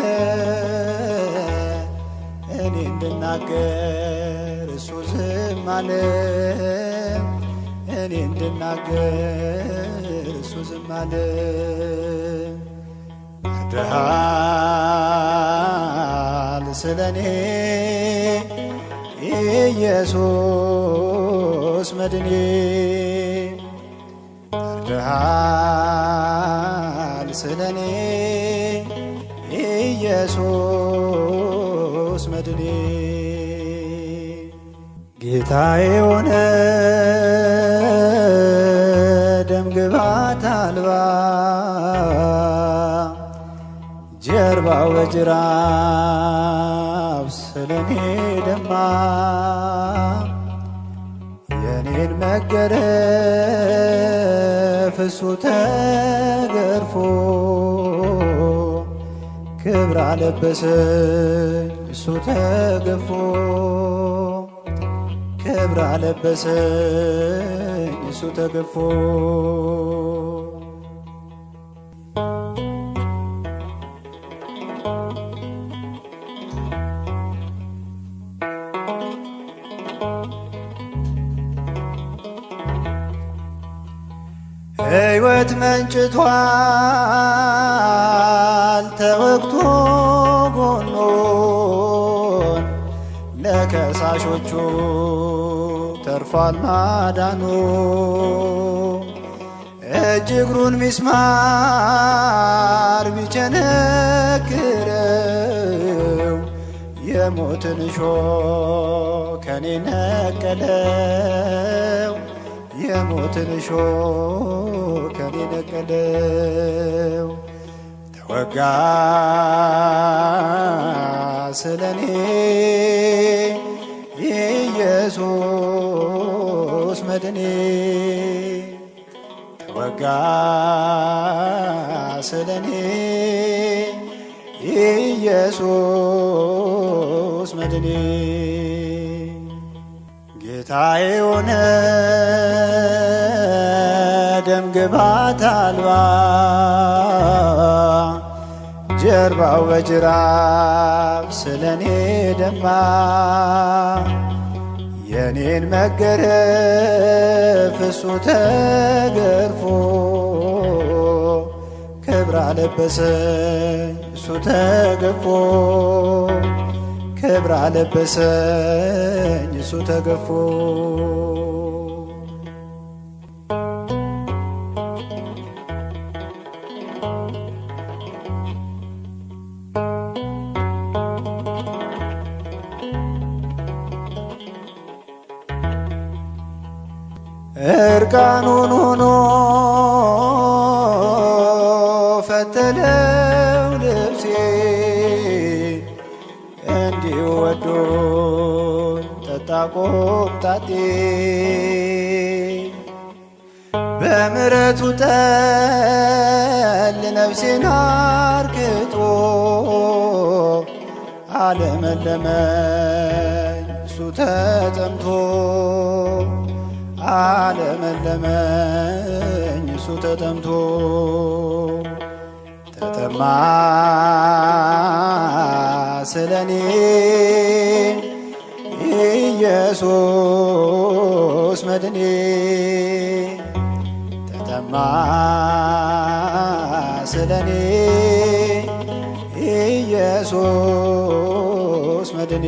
K: እኔ እንድናገር እሱ ዝም አለ እኔ እንድናገር እሱ ዝም አለ ወርደሃል ስለኔ ኢየሱስ መድኔ ወርደሃል ስለኔ ኢየሱስ መድኔ ጌታዬ ሆነ ደምግባት አልባ ጀርባው በጅራፍ ስለኔ ደማ የኔን መገረፍ እሱ ተገርፎ ክብር አለበሰኝ እሱ ተገፎ ክብር አለበሰኝ እሱ ተገፎ ሕይወት መንጭቷል ተወግቶ ጎኑን ለከሳሾቹ ተርፏል ማዳኑ እጅ እግሩን ሚስማር ቢቸነክረው የሞትን እሾህ ከኔ ነቀለው የሞትን እሾህ ከኔ ነቀለው ተወጋ ስለኔ ኢየሱስ መድኔ ተወጋ ስለኔ ኢየሱስ መድኔ ጌታዬ ሆነ ደምግባት አልባ ጀርባው በጅራፍ ስለኔ ደማ የኔን መገረፍ እሱ ተገርፎ ክብር አለበሰኝ እሱ ተገፎ ክብር አለበሰኝ እሱ ተገፎ እርቃኑን ሆኖ ፈተለው ልብሴ እንዲሁ ወዶኝ ጠጣ ቆምጣጤ በምሕረቱ ጠል ነፍሴን አርክቶ አለመለመኝ እሱ ተጠምቶ አለመለመኝ እሱ ተጠምቶ ተጠማ ስለኔ ኢየሱስ መድኔ ተጠማ ስለኔ ኢየሱስ መድኔ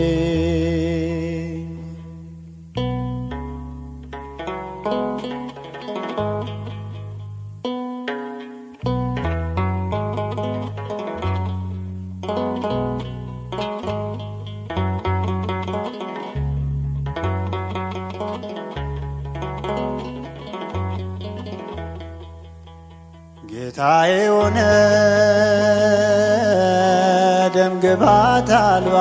K: ጌታዬ ሆነ ደም ግባት አልባ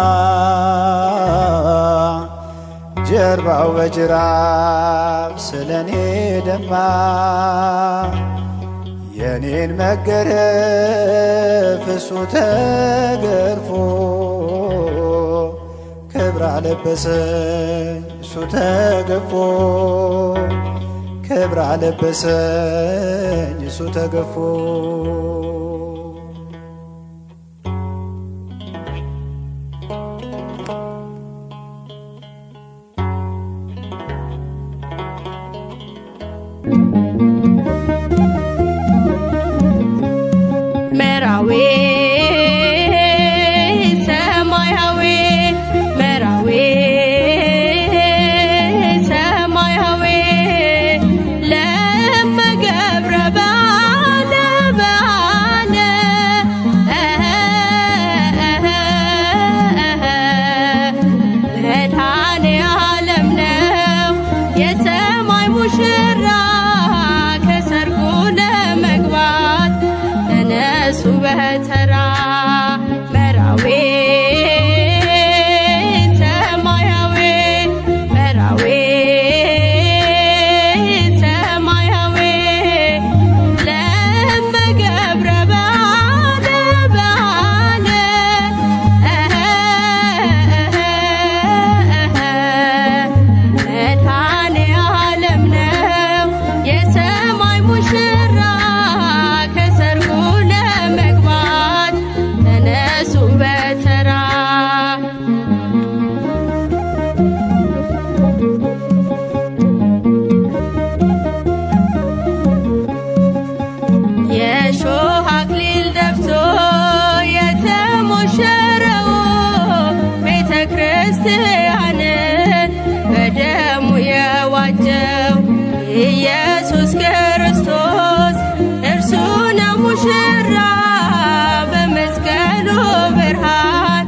K: ጀርባው በጅራፍ ስለኔ ደማ የኔን መገረፍ እሱ ተገርፎ ክብር አለበሰኝ እሱ ተገፎ ክብር አለበሰኝ እሱ ተገፎ
B: መራዊ ሰማያዊ መራዊ ሰማያዊ ለመገብረ ባለ ባለ መድኃኔ ዓለም ነው የሰማይ ሙሽራ ከሰርጉ ለመግባት ተነሱ በተራ መራዊ ሰማያዊ መራዊ ሰማያዊ ለመገብረ ባለ ባለ መድኃኔ ዓለም ነው የሰማይ ሙሽራ ከሰርጉ ለመግባት ተነሱ በተራ የሾህ አክሊል ደፍቶ የተሞሸረው ቤተ ክርስቲያንን በደሙ የዋጀው ኢየሱስ ክርስቶስ እርሱ ነው ሙሽራ በመስቀሉ ብርሃን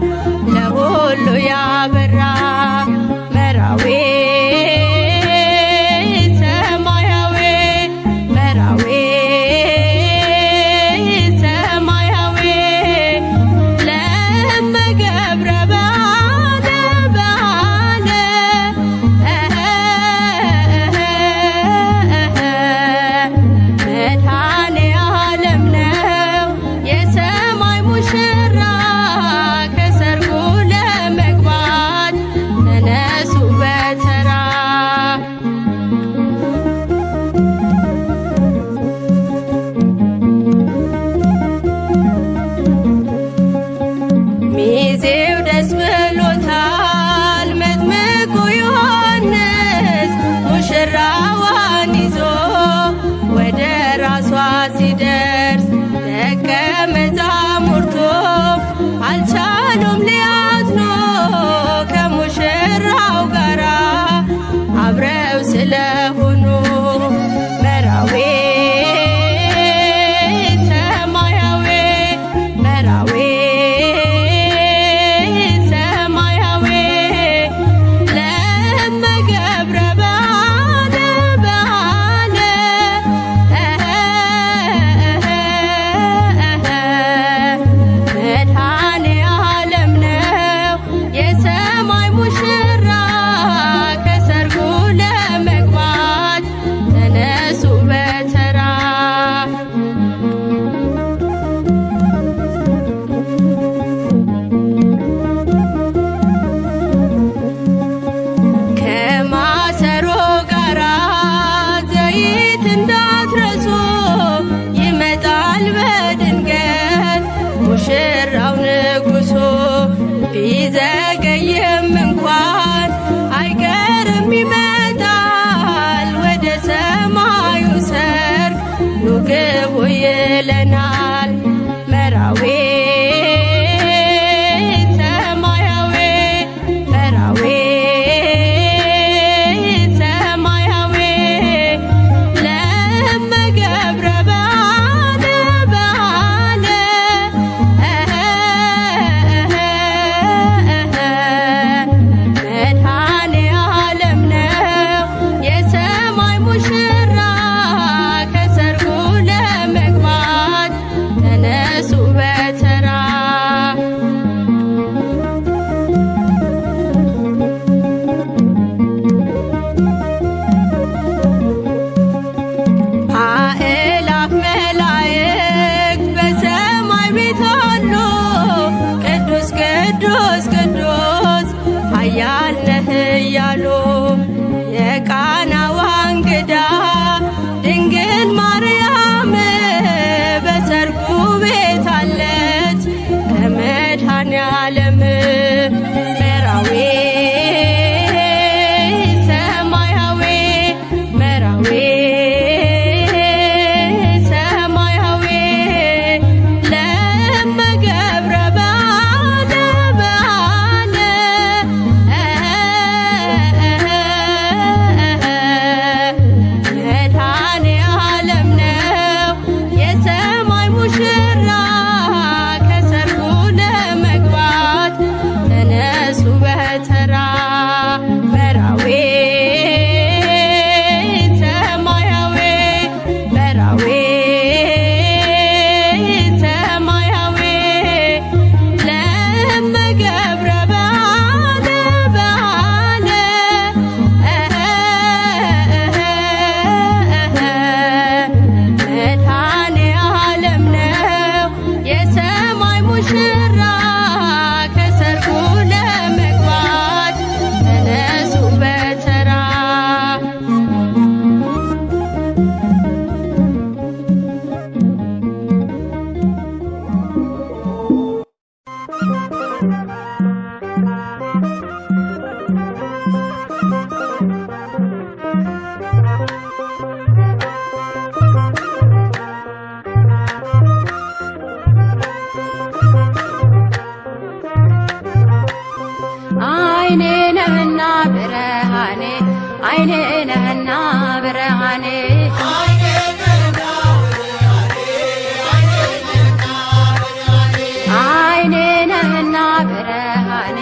B: ለሁሉ ያበራ መራዊ ሰማያዊ መራዊ ሰማያዊ ለመገብረ ባለ ባለ መድኃኔ ዓለም ነው የሰማይ ሙሽራ ከሰርጉ ለመግባት ተነሱ በተራ ሚዜው ደስ ብሎታል መጥምቁ ዮሐንስ ሙሽራዋን ይዞ ወደ ራሷ ሲደርስ ደቀ መዛሙርቱ አልቻሉም ሊያዝኑ ከሙሽራው ጋራ አብረው ስለሆኑ መራዊ ሰማያዊ መራዊ ሰማያዊ ለመገብረ ባለ ባለ መድኃኔ ዓለም ነው የሰማይ ሙሽራ ከሰርጉ ለመግባት ተነሱ በተራ ከማሰሮ አይኔ ነህና ብርሃኔ አይኔ ነህና ብርሃኔ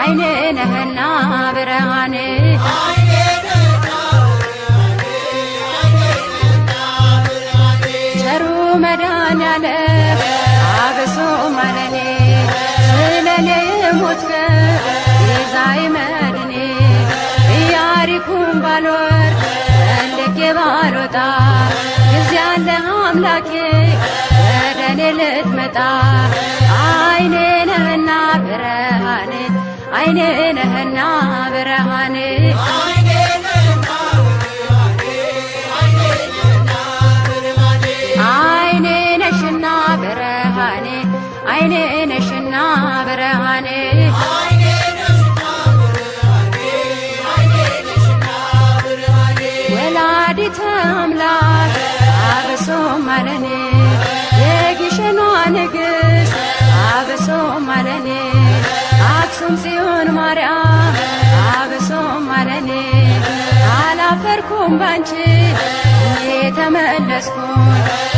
B: አይኔ ነህና ብርሃኔ ቸሩ መድኃኔዓለም አብሶ ማለኔ ስለኔ ሞትከ ቤዛዬ መድኔ ኢያሪኮን ባልወርድ ፈልጌ ባልወጣ ጊዜ አለ አምላኬ ወደ እኔ ልትመጣ አይኔ ነህና ብርሃኔ አይኔ ነህና ብርሃኔ አይኔ ነሽና ብርሃኔ አይኔ ነሽና ብርሃኔ ወላዲተ አምላክ አብሶ ማለኔ የግሸኗ ንግሥት አብሶ ማለኔ አክሱም ጽዮን ማርያም አብሶ ማለኔ አላፈርኩም ባንቺ የተመለስኩኝ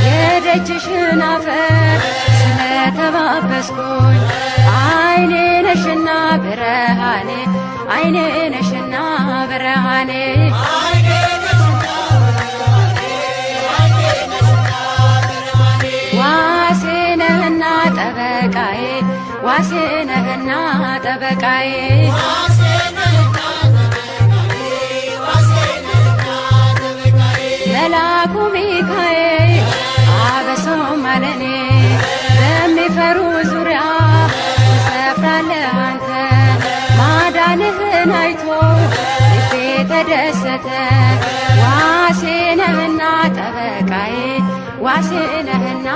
B: የደጅሽን አፈር ስለተባበስኩኝ አይኔ ነሽና ብርሃኔ አይኔ ነሽና ብርሃኔ ዋሴ ነህና ጠበቃዬ ዋሴ ነህና ጠበቃዬ መላኩ ሚካኤል አብሶ ማለኔ በሚፈሩ ዙሪያ ትሰፍራለህ አንተ ማዳንህን አይቶ ልቤ ተደሰተ ዋሴ ነህና ጠበቃዬ ዋሴ ነህና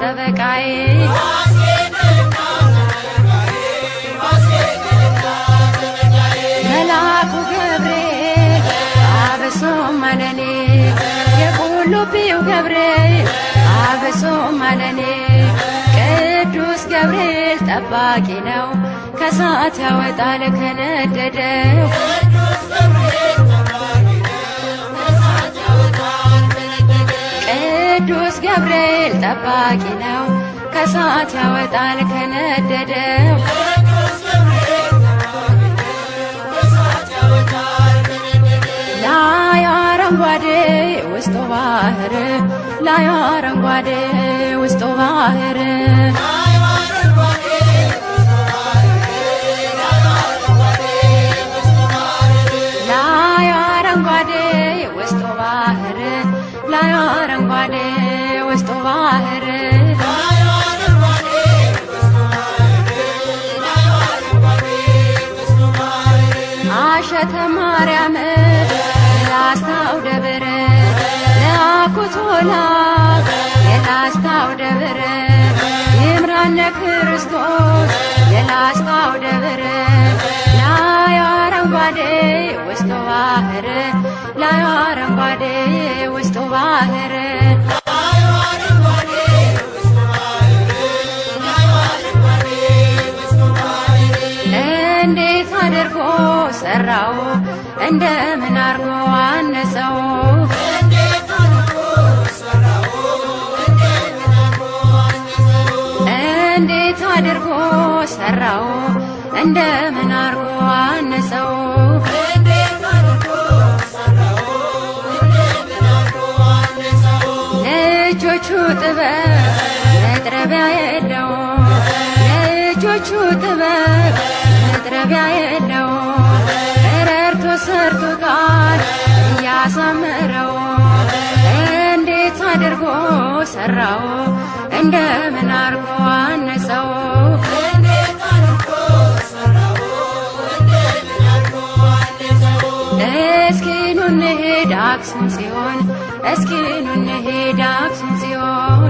B: ጠበቃዬ መላኩ ገብርኤል አብሶ ማለኔ የቁልቢው ገብርኤል አብሶ ማለኔ ቅዱስ ገብርኤል ጠባቂ ነው ከሳት ያወጣል ከነደደው ቅዱስ ገብርኤል ጠባቂ ነው ከሳት ያወጣል ከነደደው ላይ አረንጓዴ ውስጡ ባህር ላይ አረንጓዴ ውስጡ ባህር ላይ አረንጓዴ ውስጡ ባህር ላይ አረንጓዴ ውስጡ ባህር አሸተ ማርያም የላስታው ደብር ለአኩቶላ የላስታው ደብር ይምራነ ክርስቶስ የላስታው ደብር ላይ አረንጓዴ ውስጡ ባህር ላይ አረንጓዴ ውስጡ ባህር እንዴት አድርጎ ሰራው እንደምን አርጎ አነጸው እንዴት አድርጎ ሰራው እንደምን አርጎ አነጸው ለእጆቹ ጥበብ መጥረቢያ የለው ለእጆቹ ጥበብ መጥረቢያ የለው ረርቶ ሰርቶታል እያሳመረው እንዴት አድርጎ ሰራው እንደምን አርጎ አነጸው እስኪ ኑ እንሂድ አክሱም ጽዮን እስኪ ኑ እንሂድ አክሱም ጽዮን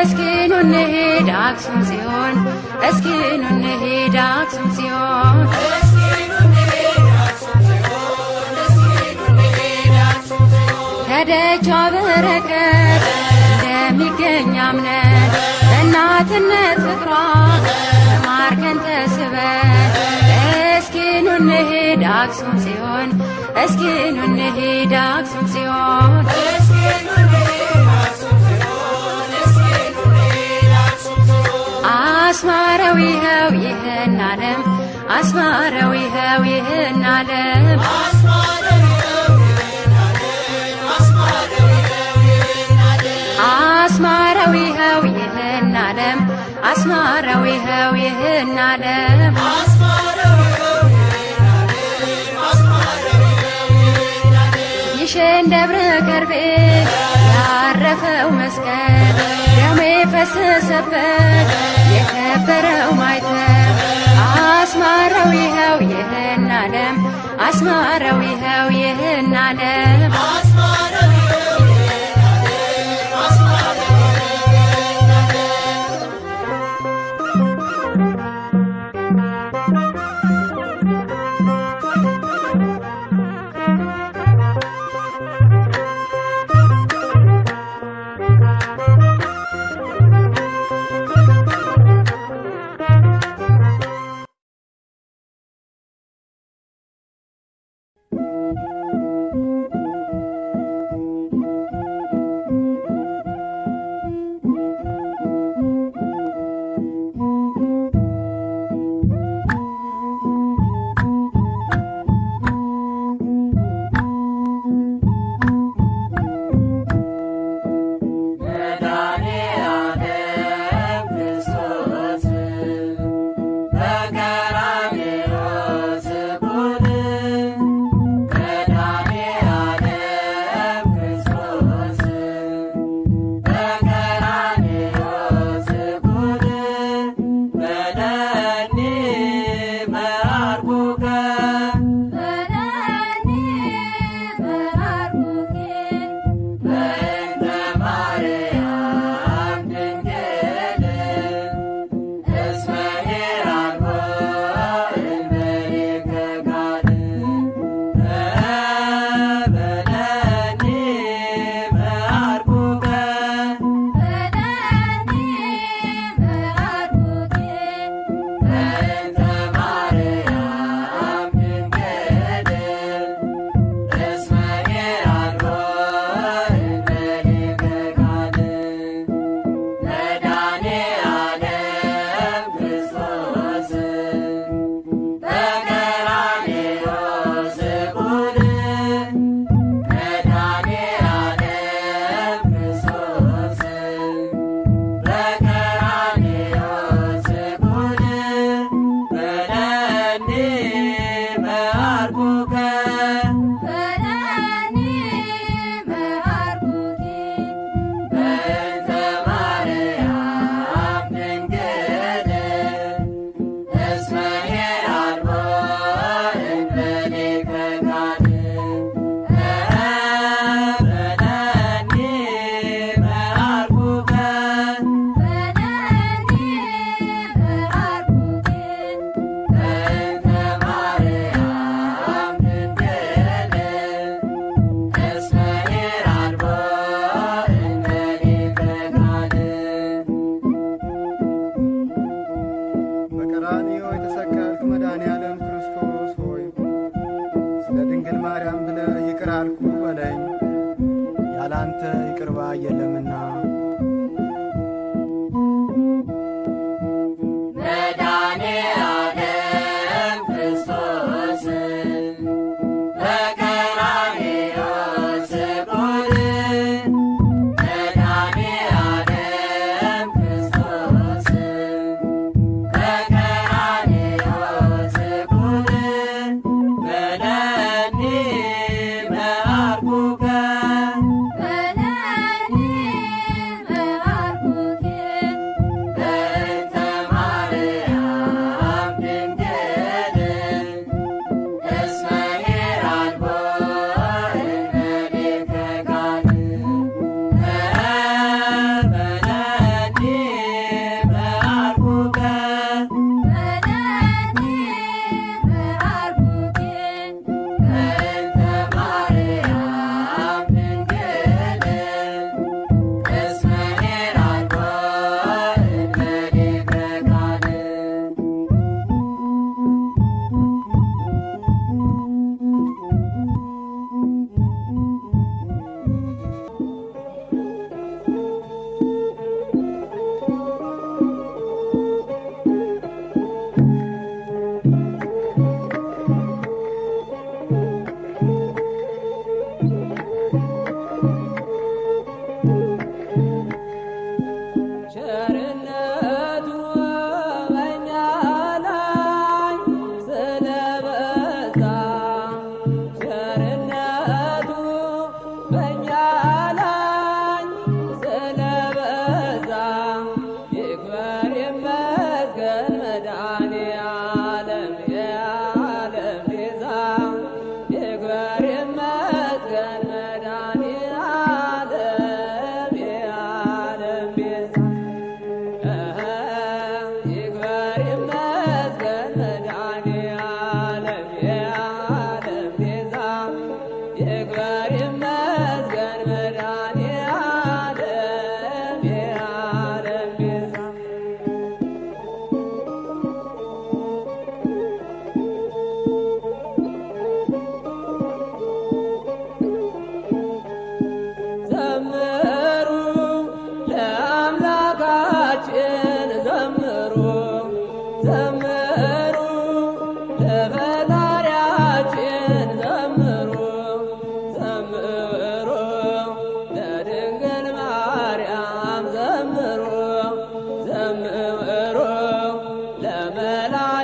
B: እስኪ ኑ እንሂድ አክሱም ጽዮን እስኪ ኑ እንሂድ አክሱም ጽዮን ከደጇ በረከት እንደሚገኝ አምነን እናትነት ፍቅሯ ማርከን ተስበን እስኪ ኑ እንሂድ አክሱም ጽዮን እስኪ ኑ እንሂድ አክሱም ጽዮን አስማረው ይኸው ይህን ዓለም አስማረው ይኸው ይህን ዓለም አስማረው ይኸው ይህን ዓለም አስማረው ይኸው ይህን ዓለም ይሽን ደብረ ከርቤ ያረፈው መስቀል ደሙ የፈሰሰበት የከበረው ማይተብ አስማረው ይኸው ይህን ዓለም አስማረው ይኸው ይህን ዓለም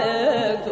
L: መላእክቱ